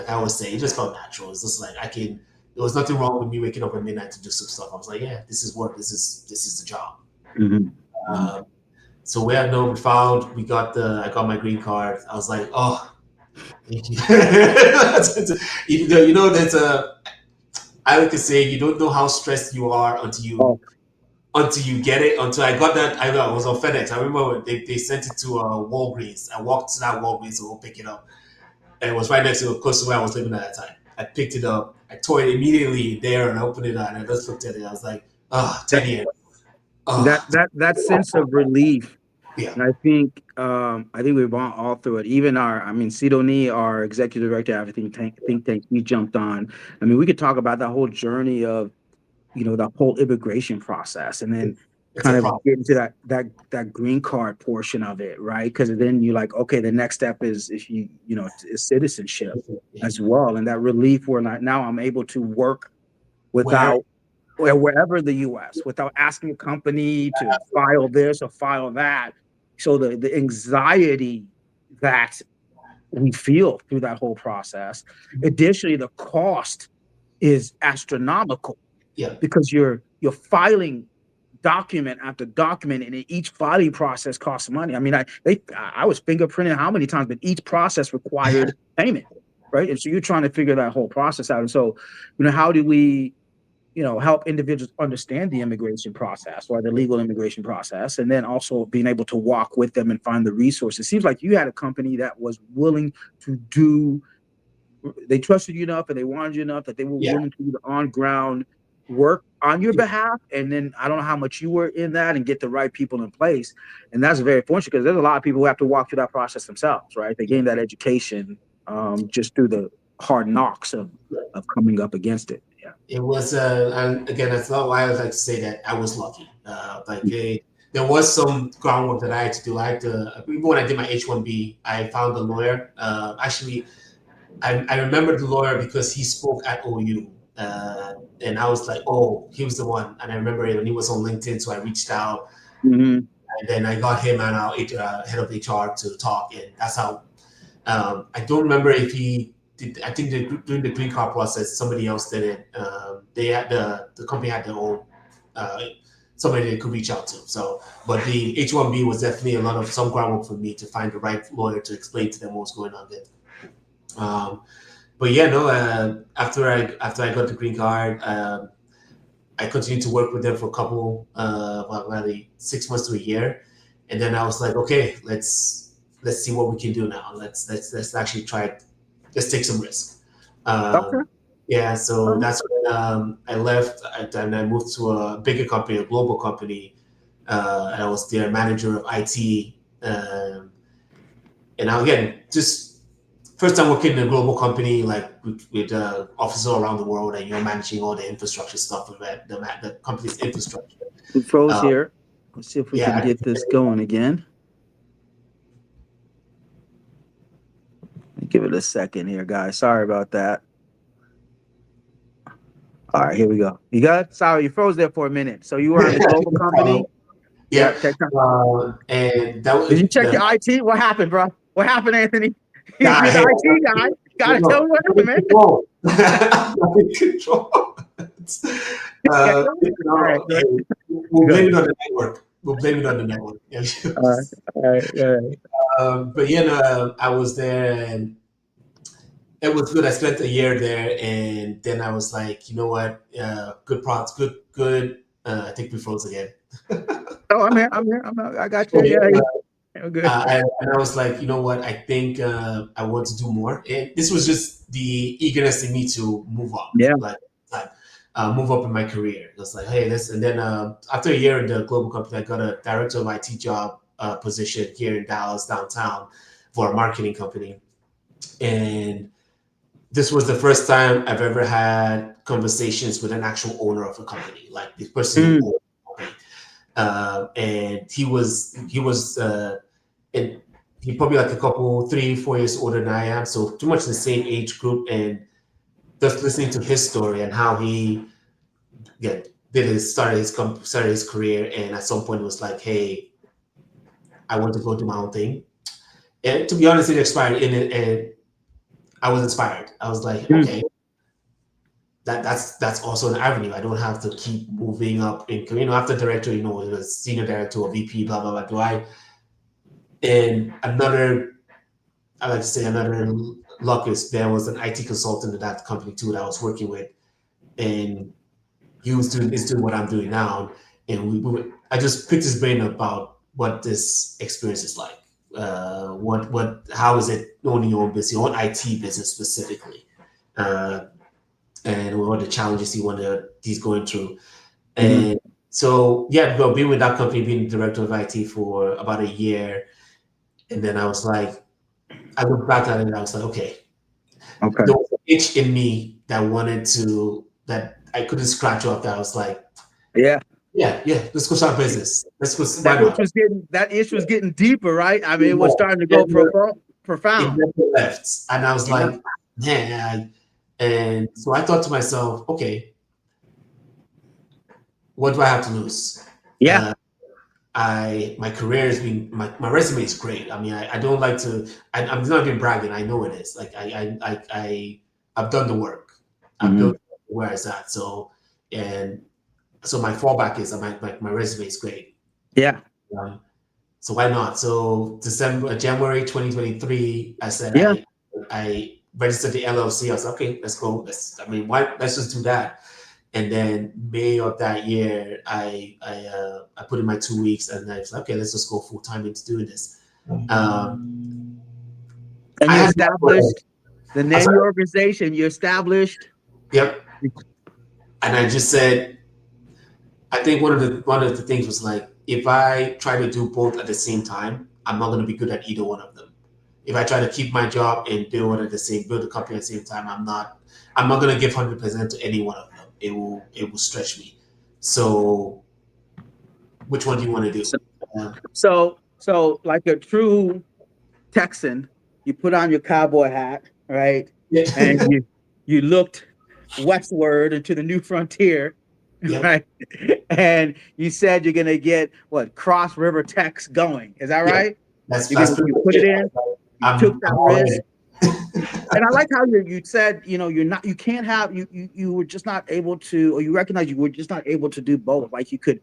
I always say, it just felt natural. It's just like I can. There was nothing wrong with me waking up at midnight to do some stuff. I was like, yeah, this is work. This is the job. Mhm. Mhm. Um, so we had no. We found. We got the. I got my green card. I was like, oh, thank you. Even though there's a. I like to say you don't know how stressed you are Oh, until you get it. Until I got that, I was on FedEx. I remember when they sent it to Walgreens. I walked to that Walgreens to go pick it up, and it was right next to close to where I was living at that time. I picked it up, I tore it immediately there, and I opened it up, and I just looked at it. I was like, oh, that 10 years. that Oh, that sense of relief. yeah, And I think we've all through it. Even Sidoni, our executive director of think tank, he jumped on. I mean, we could talk about that whole journey of the whole immigration process, and then it's a kind of problem. get into that green card portion of it, right? Because then you're like, okay, the next step is if is citizenship Yeah. as well, and that relief where now I'm able to work Where, without wherever in the US without asking a company to file this or file that. So the anxiety that we feel through that whole process. Additionally, the cost is astronomical yeah, because you're filing document after document, and each filing process costs money. I mean, I was fingerprinting how many times, but each process required payment, right? And so you're trying to figure that whole process out. And so, how do we help individuals understand the immigration process or the legal immigration process, and then also being able to walk with them and find the resources. It seems like you had a company that was willing to do they trusted you enough and they wanted you enough that they were Yeah. willing to do the on ground work on your behalf. And then I don't know how much you were in that and get the right people in place. And that's very fortunate because there's a lot of people who have to walk through that process themselves, right? They gain that education just through the hard knocks of coming up against it. Yeah. It was, and again, that's not why I like to say that I was lucky. There was some groundwork that I had to do. I had to, even when I did my H-1B, I found a lawyer. Actually, I remember the lawyer because he spoke at OU. And I was like, oh, he was the one. And I remember it when he was on LinkedIn, so I reached out, Mm-hmm. and then I got him and our head of HR to talk, and that's how. I don't remember if he did. I think during the green card process, somebody else did it. They had the company had their own somebody they could reach out to. So, but the H-1B was definitely a lot of some groundwork for me to find the right lawyer to explain to them what was going on there. But yeah, no. After I got the green card, I continued to work with them for a couple, maybe 6 months to a year, and then I was like, okay, let's see what we can do now. Let's actually try it. Let's take some risk. Okay. Yeah, so that's when I left, and I moved to a bigger company, a global company, and I was their manager of IT. And now again, just first time working in a global company, like with offices all around the world, and you're managing all the infrastructure stuff of the company's infrastructure. We froze Uh, here. Let's see if we can yeah, get this going again. Give it a second here, guys. Sorry about that. All right, here we go. You got it? Sorry, you froze there for a minute. So you were on the global company. yeah. Yep. And that Did was you check your IT? What happened, bro? What happened, Anthony? You're nah, the hey, IT guy. Gotta tell no, me what I'm in happened, man. control. I'm in control. Yeah. You All right, know, good. hey, we'll blame Good. it on the network. We'll blame it on the network. Yeah. All right. All right. But yeah, no, I was there, and it was good. I spent a year there, and then I was like, you know what? Good products, good. I think we froze again. Oh, I'm here. I'm here. I got you. Okay. Yeah. Yeah. Good. And I was like, you know what? I think I want to do more. And this was just the eagerness in me to move up, Yeah. move up in my career. It was like, hey, this. And then after a year in the global company, I got a director of IT job position here in Dallas downtown for a marketing company. And this was the first time I've ever had conversations with an actual owner of a company, like the person who Mm. owned the company. And and he probably like a couple 3 4 years older than I am, so pretty much the same age group. And just listening to his story and how he yeah, started his career, and at some point was like, hey, I want to go do my own thing. And to be honest, it expired in it, and I was inspired. I was like, Mm. okay, that's also an avenue. I don't have to keep moving up in career. After director, it was senior director or VP, blah blah blah. Do I? And I like to say another luck is there was an IT consultant at that company too that I was working with, and he was doing what I'm doing now. And I just picked his brain about what this experience is like. How is it owning your own business, your own IT business specifically, uh, and what the challenges he's going through. Mm-hmm. And so yeah, well, being with that company, being director of IT for about a year, and then I was like, I looked back at it and I was like, okay, Okay. there was an itch in me that I couldn't scratch off. That I was like, Yeah. yeah, let's go start a business. Let's go. Why That itch not? was getting deeper, right? I mean, it was Yeah, starting to go never, it profound. never left, and I was Yeah. like, man. And so I thought to myself, okay, what do I have to lose? Yeah. Uh, my career has been my resume is great. I mean, I don't like to. I'm not even bragging. I know it is. Like I've done the work. I've Mm-hmm. built where it's at. And so my fallback is my resume is great. Yeah. Um, so why not? So January 2023, I said Yeah. I registered the LLC. I was like, okay, let's go. Let's just do that. And then May of that year, I put in my 2 weeks, and I was like, okay, let's just go full time into doing this. Um, And I you had no idea. established. The I name of said, your organization you established. yep. And I just said, I think one of the things was like, if I try to do both at the same time, I'm not going to be good at either one of them. If I try to keep my job and build the company at the same time, I'm not going to give 100% to any one of them. It will stretch me. So which one do you want to do? So, Uh, so like a true Texan, you put on your cowboy hat, right? yeah, And you looked westward into the new frontier, yeah, right? And you said you're gonna get what Cross River Tex going. Is that yeah. right? That's You're that's gonna pretty you much put it it. in, you took I'm that all risk. in. And I like how you said, you're not, you can't have, you were just not able to, or you recognize you were just not able to do both. Like you could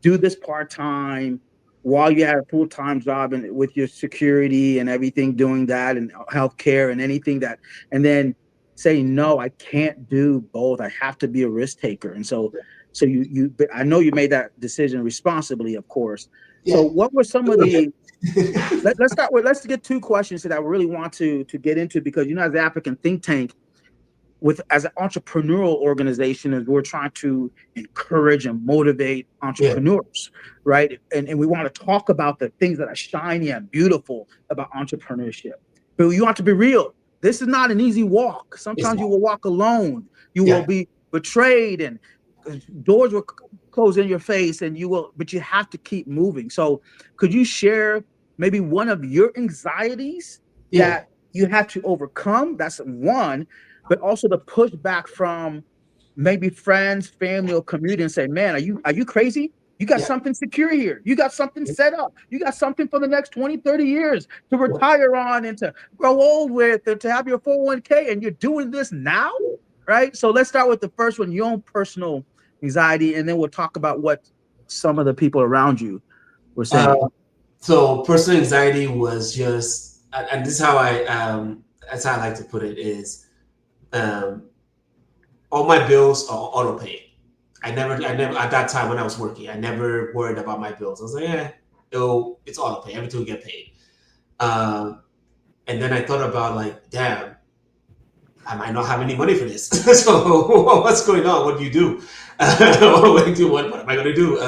do this part-time while you had a full-time job and with your security and everything, doing that and healthcare and anything that, and then say, no, I can't do both. I have to be a risk taker. And so but I know you made that decision responsibly, of course. So Yeah. what were some of the, let's start with, let's get two questions that I really want to get into, because as the African think tank, with as an entrepreneurial organization, is we're trying to encourage and motivate Yeah. entrepreneurs, right? And we want to talk about the things that are shiny and beautiful about entrepreneurship. But you want to be real. This is not an easy walk. It's Sometimes you not. will walk alone. You will Yeah. be betrayed and doors will close in your face, and but you have to keep moving. So could you share maybe one of your anxieties Yeah. that you had to overcome? That's one, but also the pushback from maybe friends, family, or community, and say, "Man, are you crazy? You got Yeah. something secure here. You got something set up. You got something for the next 20, 30 years to Yeah. retire on and to grow old with and to have your 401k, and you're doing this now." Right? So let's start with the first one, your own personal anxiety, and then we'll talk about what some of the people around you were Uh, saying. so personal anxiety was just, and this is how that's how I like to put it is, um, all my bills are auto paid. I never at that time when I was working, I never worried about my bills. I was like, it's auto pay. Everything will get paid. Um, and then I thought about like, damn, I might not have any money for this. So what's going on? What do you do? What am I going to do?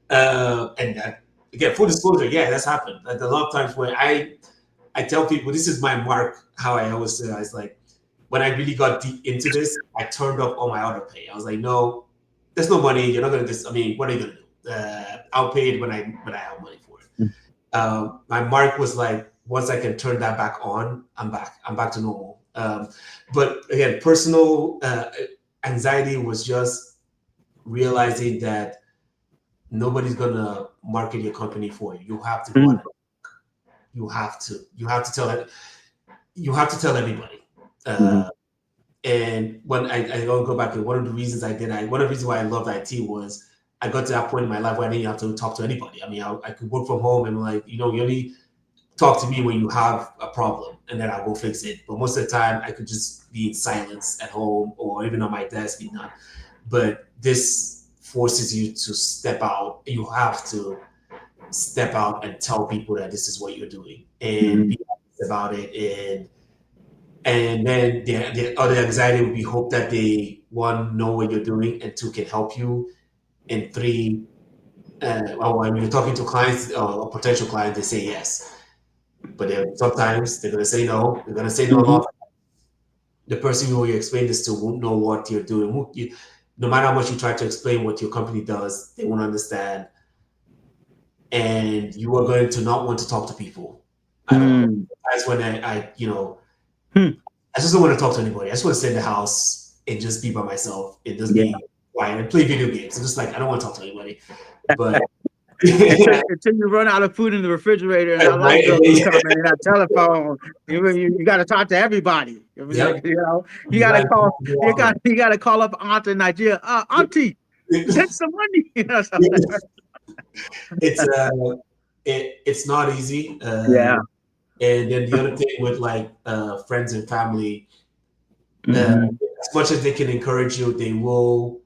And again, full disclosure, yeah, that's happened. Like, a lot of times where I tell people this is my mark. How I always say, I was like, when I really got deep into this, I turned off all my auto pay. I was like, no, there's no money. You're not gonna. I mean, what are you gonna do? I'll pay it when I have money for it. My mark was like, once I can turn that back on, I'm back. I'm back to normal. But again, personal anxiety was just realizing that nobody's gonna market your company for you. You have to go out Mm, and you have to tell it. You have to tell everybody. mhm. And when I go back, one of the reasons one of the reasons why I loved IT was I got to that point in my life where I didn't have to talk to anybody. I mean, I could work from home and like, you only talk to me when you have a problem and then I'll go fix it. But most of the time I could just be in silence at home or even on my desk, be done. But this forces you to step out. You have to step out and tell people that this is what you're doing and Mhm. be honest about it. And then the other anxiety would be hope that they, one, know what you're doing, and two, can help you, and three, well, when you're talking to clients or potential clients, they say yes, but sometimes they're going to say no. They're going to say no a Mhm. lot. The person who you explain this to won't know what you're doing. No matter how much you try to explain what your company does, they won't understand, and you are going to not want to talk to people at all. Mm. That's when Hmm. I just don't want to talk to anybody. I just want to stay in the house and just be by myself and just Yeah. be quiet and play video games. I'm just like, I don't want to talk to anybody. But until, right, until you run out of food in the refrigerator and that light bill is coming and that telephone, you got to talk to everybody. yep, You got to exactly. call. You got to call up Aunt in Nigeria. Auntie, send some money. Something. It's it's not easy. Yeah. And then the other thing with like friends and family, Hmm. as much as they can encourage you, they will.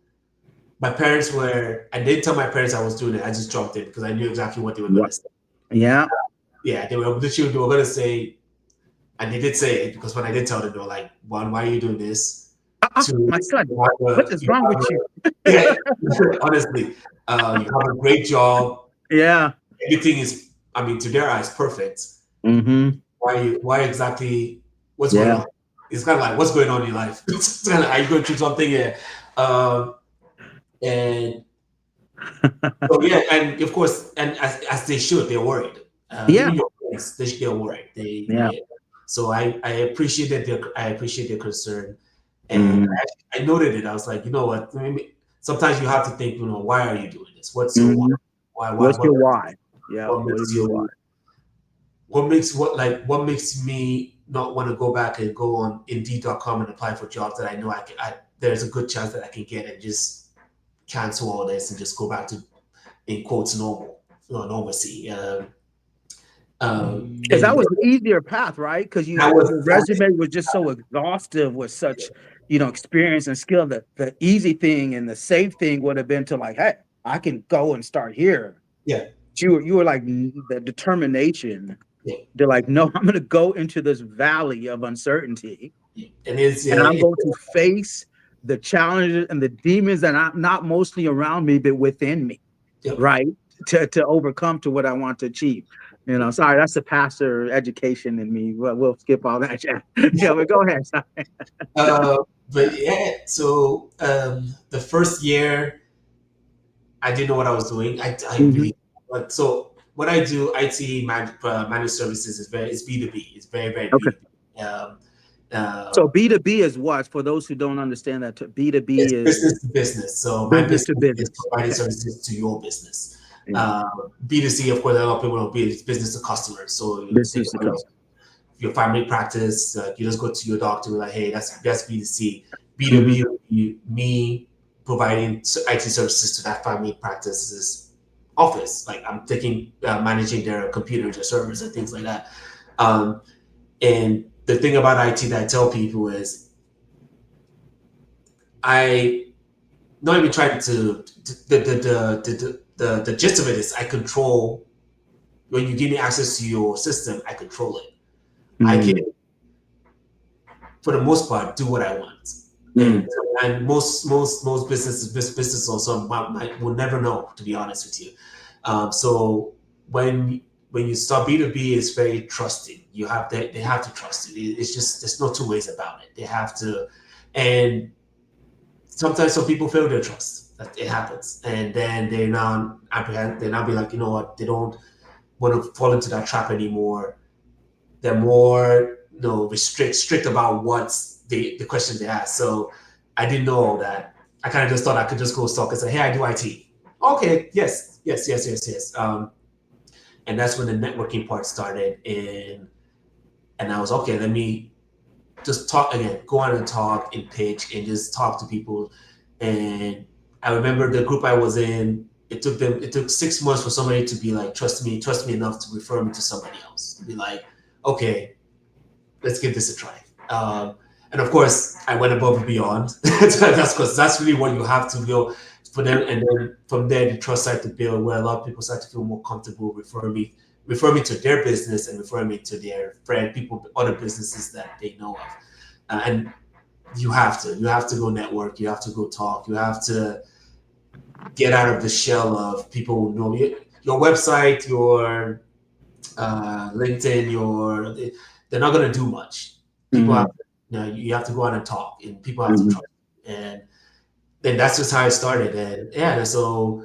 My parents were. I didn't tell my parents I was doing it. I just jumped in because I knew exactly what they were going What? to say. Yeah. Yeah, they were literally they were going to say, and they did say it because when I did tell them, they were like, "One, why are you doing this? Two, My son, you have what is you wrong with have you? yeah, honestly, you have a great job. Yeah. Everything is, I mean, to their eyes, perfect. Mm-hmm. Why exactly? What's going Yeah. on? It's kind of like, what's going on in your life? It's kind of, are you going through something here? And so yeah, and of course, and as they should, they're worried. Yeah. Even your parents, they're worried. Yeah. So I appreciate their concern, and Mm-hmm. I noted it. I was like, you know what? Maybe sometimes you have to think, why are you doing this? What's your why? Mm-hmm. Why? What's your why? Yeah. What What makes is your why? you? What makes me not want to go back and go on Indeed.com and apply for jobs that I know there's a good chance that I can get, and just cancel all this and just go back to, in quotes, normalcy. Because that And was the easier path, right? Because that was your resume was just so exhaustive with such, experience and skill that the easy thing and the safe thing would have been to like, hey, I can go and start here. yeah, You were like the determination. yeah, They're like, no, I'm going to go into this valley of uncertainty, yeah. And it's and I'm going to face the challenges and the demons that are not mostly around me, but within me, yep. right? To overcome to what I want to achieve. Sorry, that's the pastor education in me. We'll skip all that. Yeah, but go ahead. Sorry. Uh, but yeah, so the first year I didn't know what I was doing. I Mhm. really, but so what I do, IT managed services, it's B2B. It's very Okay. B2B. So Um, B2B is what? For those who don't understand that, B2B It's is business to business. So my business to business is business. providing Okay. services to your business. Yeah. B2C, of course, a lot of people don't be, it's business to customers. So you think Business to about customer. your family practice, you just go to your doctor, like, hey, that's B2C. Mm-hmm. B2B would be me providing IT services to that family practice's office. Like I'm taking, managing their computers, their servers, and things like that. Um, and the thing about IT that I tell people is, I not even trying to the gist of it is I control when you give me access to your system, I control it. I can, Mm-hmm. for the most part, do what I want. And and most businesses also will never know, to be honest with you. So when you start B2B, it's very trusting. They have to trust you. It's just there's no two ways about it. They have to, and sometimes some people fail their trust. That it happens, and then they now apprehend. They now be like, you know what? They don't want to fall into that trap anymore. They're more, strict about what's the questions they ask. So I didn't know all that. I kind of just thought I could just go stalk and say, hey, I do IT. Okay, yes. And that's when the networking part started, and I was okay. Let me just talk again, go on and talk and pitch and just talk to people. And I remember the group I was in, it took 6 months for somebody to be like, trust me enough to refer me to somebody else. To be like, okay, let's give this a try. And of course, I went above and beyond. That's because that's really what you have to go for them. And then from there, the trust started to build where a lot of people start to feel more comfortable refer me to their business and refer me to their people, other businesses that they know of. And you have to go network, you have to go talk, you have to get out of the shell of people who know you, your website, your LinkedIn, they're not going to do much. People have, Mm-hmm. you have to go out and talk, and people have to Mm-hmm. trust. And then that's just how it started. And yeah, so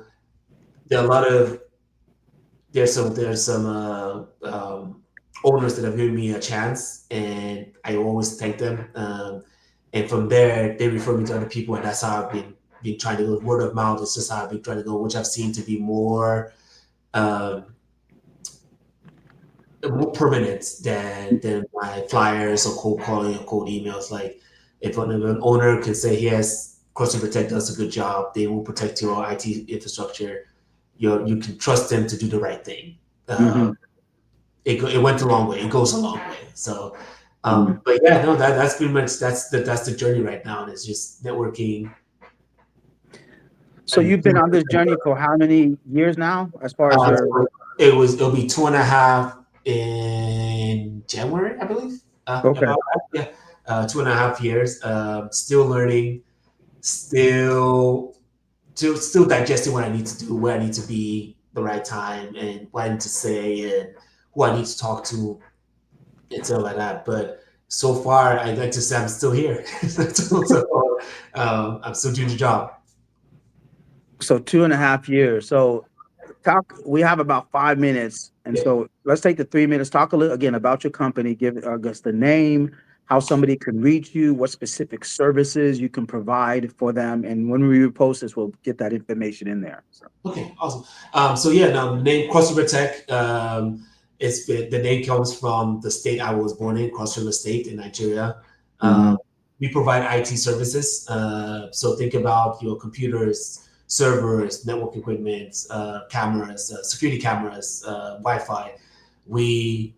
there are a lot of there's some owners that have given me a chance, and I always thank them. And from there, they refer me to other people, and that's how I've been trying to go. Word of mouth is just how I've been trying to go, which I've seen to be um, more permanent than my flyers or cold calling or cold emails. Like if an owner can say, "Yes, Crossing Protect does a good job. They will protect your IT infrastructure. You can trust them to do the right thing." Mm-hmm. Um, it went a long way. It goes a long way. So, Mm-hmm. but yeah, no, that's pretty much that's the journey right now, and it's just networking So and you've been on this journey for how many years now, as far as your? so it'll be 2.5 in January, I believe. Okay. About that, yeah, 2.5 years. Still learning, still still digesting what I need to do, where I need to be, the right time, and what I need to say, and who I need to talk to, and stuff like that. But so far, I'd like to say I'm still here. I'm still doing the job. So 2.5 years. So talk. We have about 5 minutes, and Yeah. so let's take the 3 minutes. Talk a little again about your company. Give us the name, how somebody can reach you, what specific services you can provide for them, and when we repost this, we'll get that information in there. So. Okay, awesome. So yeah, now the name Cross River Tech. The name comes from the state I was born in, Cross River State in Nigeria. Mhm. Um, we provide IT services. So think about your computers, servers, network equipment, cameras, security cameras, Wi-Fi. We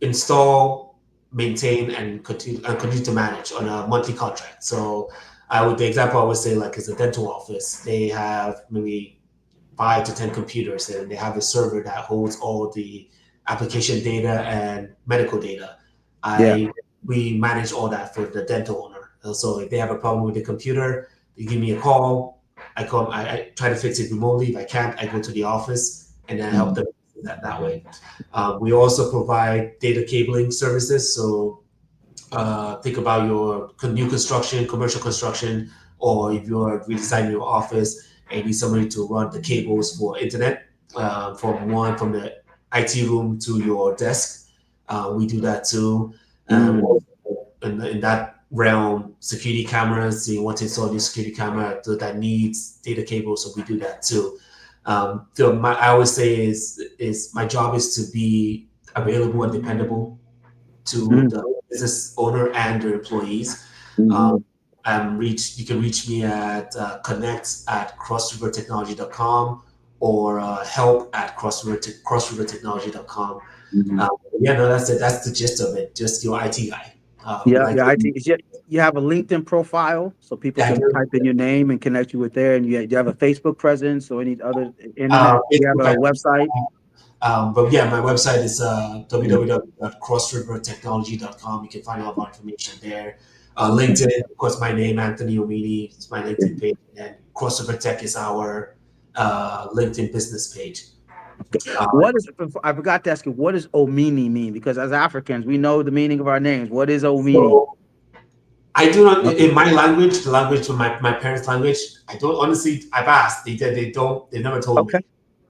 install, maintain, and continue to manage on a monthly contract. So the example I would say like is a dental office. They have maybe 5 to 10 computers, and they have a server that holds all the application data and medical data. Yeah. I We manage all that for the dental owner. So if they have a problem with the computer, they give me a call. I try to fix it remotely. If I can't, I go to the office and then help Mhm. them that way. We also provide data cabling services. So think about your new construction, commercial construction, or if you're redesigning your office and you need somebody to run the cables for internet from the IT room to your desk. We do that too. Mm. Also in that realm, security cameras. So you want to install a new security camera that needs data cables, so we do that too. I always say is my job is to be available and dependable to Mm. the business owner and their employees. Mhm. Um, you can reach me at connect@crossrivertechnology.com or help at crossrivertechnology.com. Mhm. Yeah, no, that's it. That's the gist of it. Just your IT guy. We Yeah, like yeah. to, You have a LinkedIn profile, so people yeah, I can do. type in your name and connect you with there. And you have a Facebook presence or any other internet. You have Facebook, a website. but yeah, my website is www.crossrivertechnology.com. You can find all of our information there. Okay. LinkedIn, of course, my name, Anthony Omini, is my LinkedIn page. And Cross River Tech is our LinkedIn business page. Uh, What is? I forgot to ask you. What does Omini mean? Because as Africans, we know the meaning of our names. What is Omini? so I do not, in my language, the language of my parents' language, I don't honestly, I've asked, they never told Okay. me.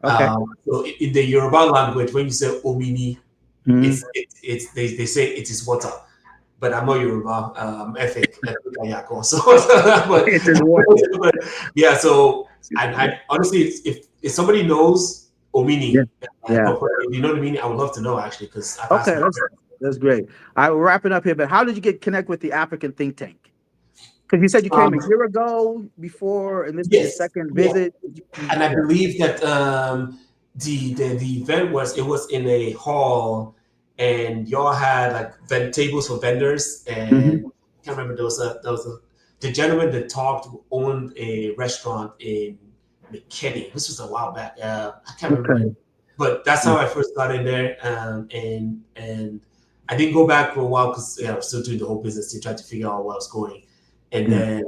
Okay. So in the Yoruba language, when you say Omini, Mhm. they say it is water. But I'm not Yoruba, ethnic Ayako. So, but, It is water. but yeah, so I honestly, if somebody knows Yeah. Omini, Yeah. if you know what I mean, I would love to know actually, because I've asked Okay. my parents. That's great. All right, we're wrapping up here. But how did you get connect with the African think tank? Because you said you came Um, a year ago before, and this was your yes, second yeah, visit. and I Yeah. believe that the event was in a hall, and y'all had like tables for vendors, and Hmm. I can't remember there was a the gentleman that talked owned a restaurant in McKinney. This was a while back. I can't remember it, Okay. but that's how I first got in there, and I didn't go back for a while because I was still doing the whole business to try to figure out where I was going. And Yeah. then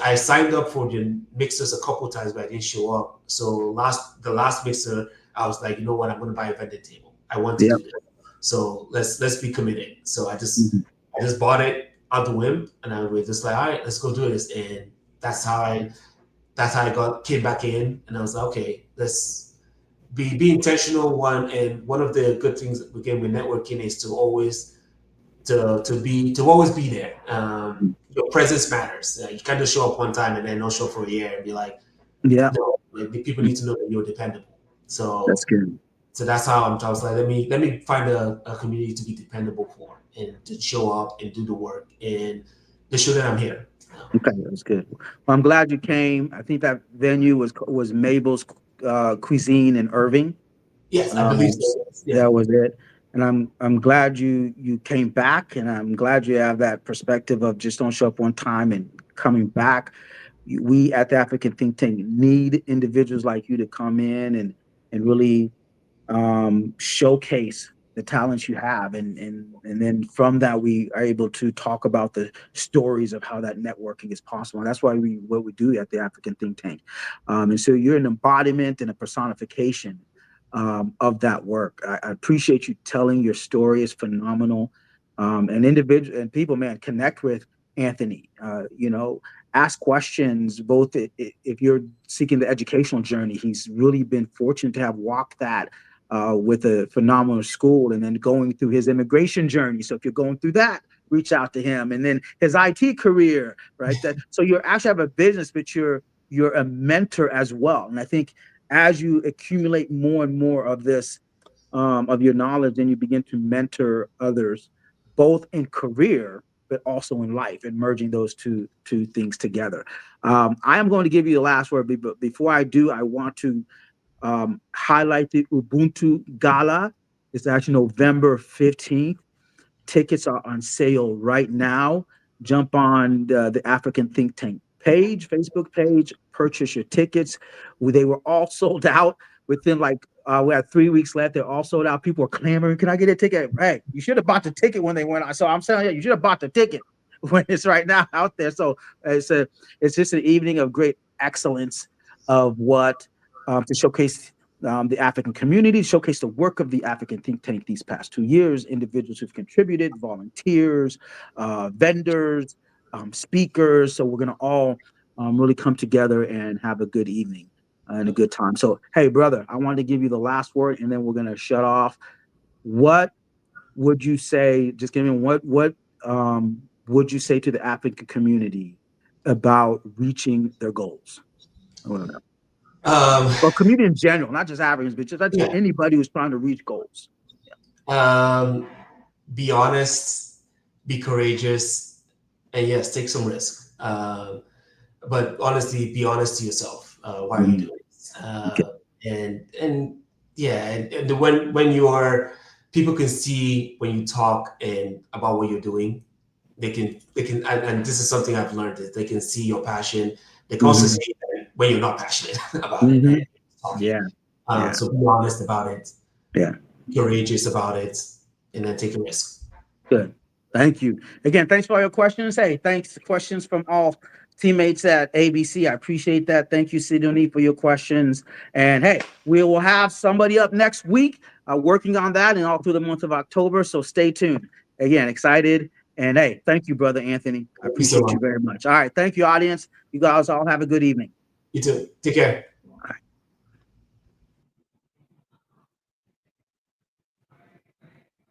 I signed up for the mixers a couple times, but I didn't show up. So the last mixer, I was like, you know what, I'm going to buy a vending table. I want to Yeah. do this. So let's be committed. So Mhm. I just bought it out the whim, and I was just like, all right, let's go do this. And that's how I got came back in, and I was like, okay, let's be intentional. One of the good things again with networking is to always be there. Your presence matters. You can't just show up one time and then not show up for a year and be like, Yeah. no. Like, the people need to know that you're dependable. That's So good. that's how I was like, let me find a community to be dependable for and to show up and do the work and to show that I'm here. Okay, that's good. Well, I'm glad you came. I think that venue was Mabel's Cuisine in Irving. Yes, I believe so. Yeah. That was it. And I'm glad you came back, and I'm glad you have that perspective of just don't show up one time and coming back. We at the African Think Tank need individuals like you to come in and really showcase. the talents you have, and then from that we are able to talk about the stories of how that networking is possible. And that's why what we do at the African Think Tank. And so you're an embodiment and a personification of that work. I appreciate you telling your story. It's phenomenal. And individual and people, man, connect with Anthony. Ask questions. Both if you're seeking the educational journey, he's really been fortunate to have walked that with a phenomenal school, and then going through his immigration journey. So if you're going through that, reach out to him. And then his IT career, right? So you actually have a business, but you're a mentor as well. And I think as you accumulate more and more of this, of your knowledge, then you begin to mentor others, both in career but also in life, and merging those two things together. I am going to give you the last word, but before I do, I want to highlight the Ubuntu Gala. It's actually November 15th. Tickets are on sale right now. Jump on the African Think Tank page, Facebook page, purchase your tickets. They were all sold out within we had 3 weeks left. They're all sold out. People are clamoring, can I get a ticket? Hey, you should have bought the ticket when they went on. So I'm saying, you should have bought the ticket when it's right now out there. So it's just an evening of great excellence of what to showcase the African community, showcase the work of the African Think Tank these past 2 years, individuals who've contributed, volunteers, vendors, speakers. So we're going to all really come together and have a good evening and a good time. So, hey, brother, I wanted to give you the last word, and then we're going to shut off. What would you say, just give me what would you say to the African community about reaching their goals? I want to know. Um, Well, community in general, not just Africans, but just yeah. anybody who's trying to reach goals. Um, be honest, be courageous, and yes, take some risk. But honestly, be honest to yourself. Why are you Mhm. doing this? Okay. And yeah, and when you are, people can see when you talk and about what you're doing. They can, and this is something I've learned, is they can see your passion. They can also Hmm. see when you're not passionate about it and Hmm. talking. Yeah. Yeah. So be honest about it, Yeah. courageous about it, and then take a risk. Good. Thank you. Again, thanks for all your questions. Hey, thanks. Questions from all teammates at ABC. I appreciate that. Thank you, Sidoni, for your questions. And hey, we will have somebody up next week working on that and all through the month of October. So stay tuned. Again, excited. And hey, thank you, Brother Anthony. I Thank you so appreciate much. you very much. All right. Thank you, audience. You guys all have a good evening. You too. Take care.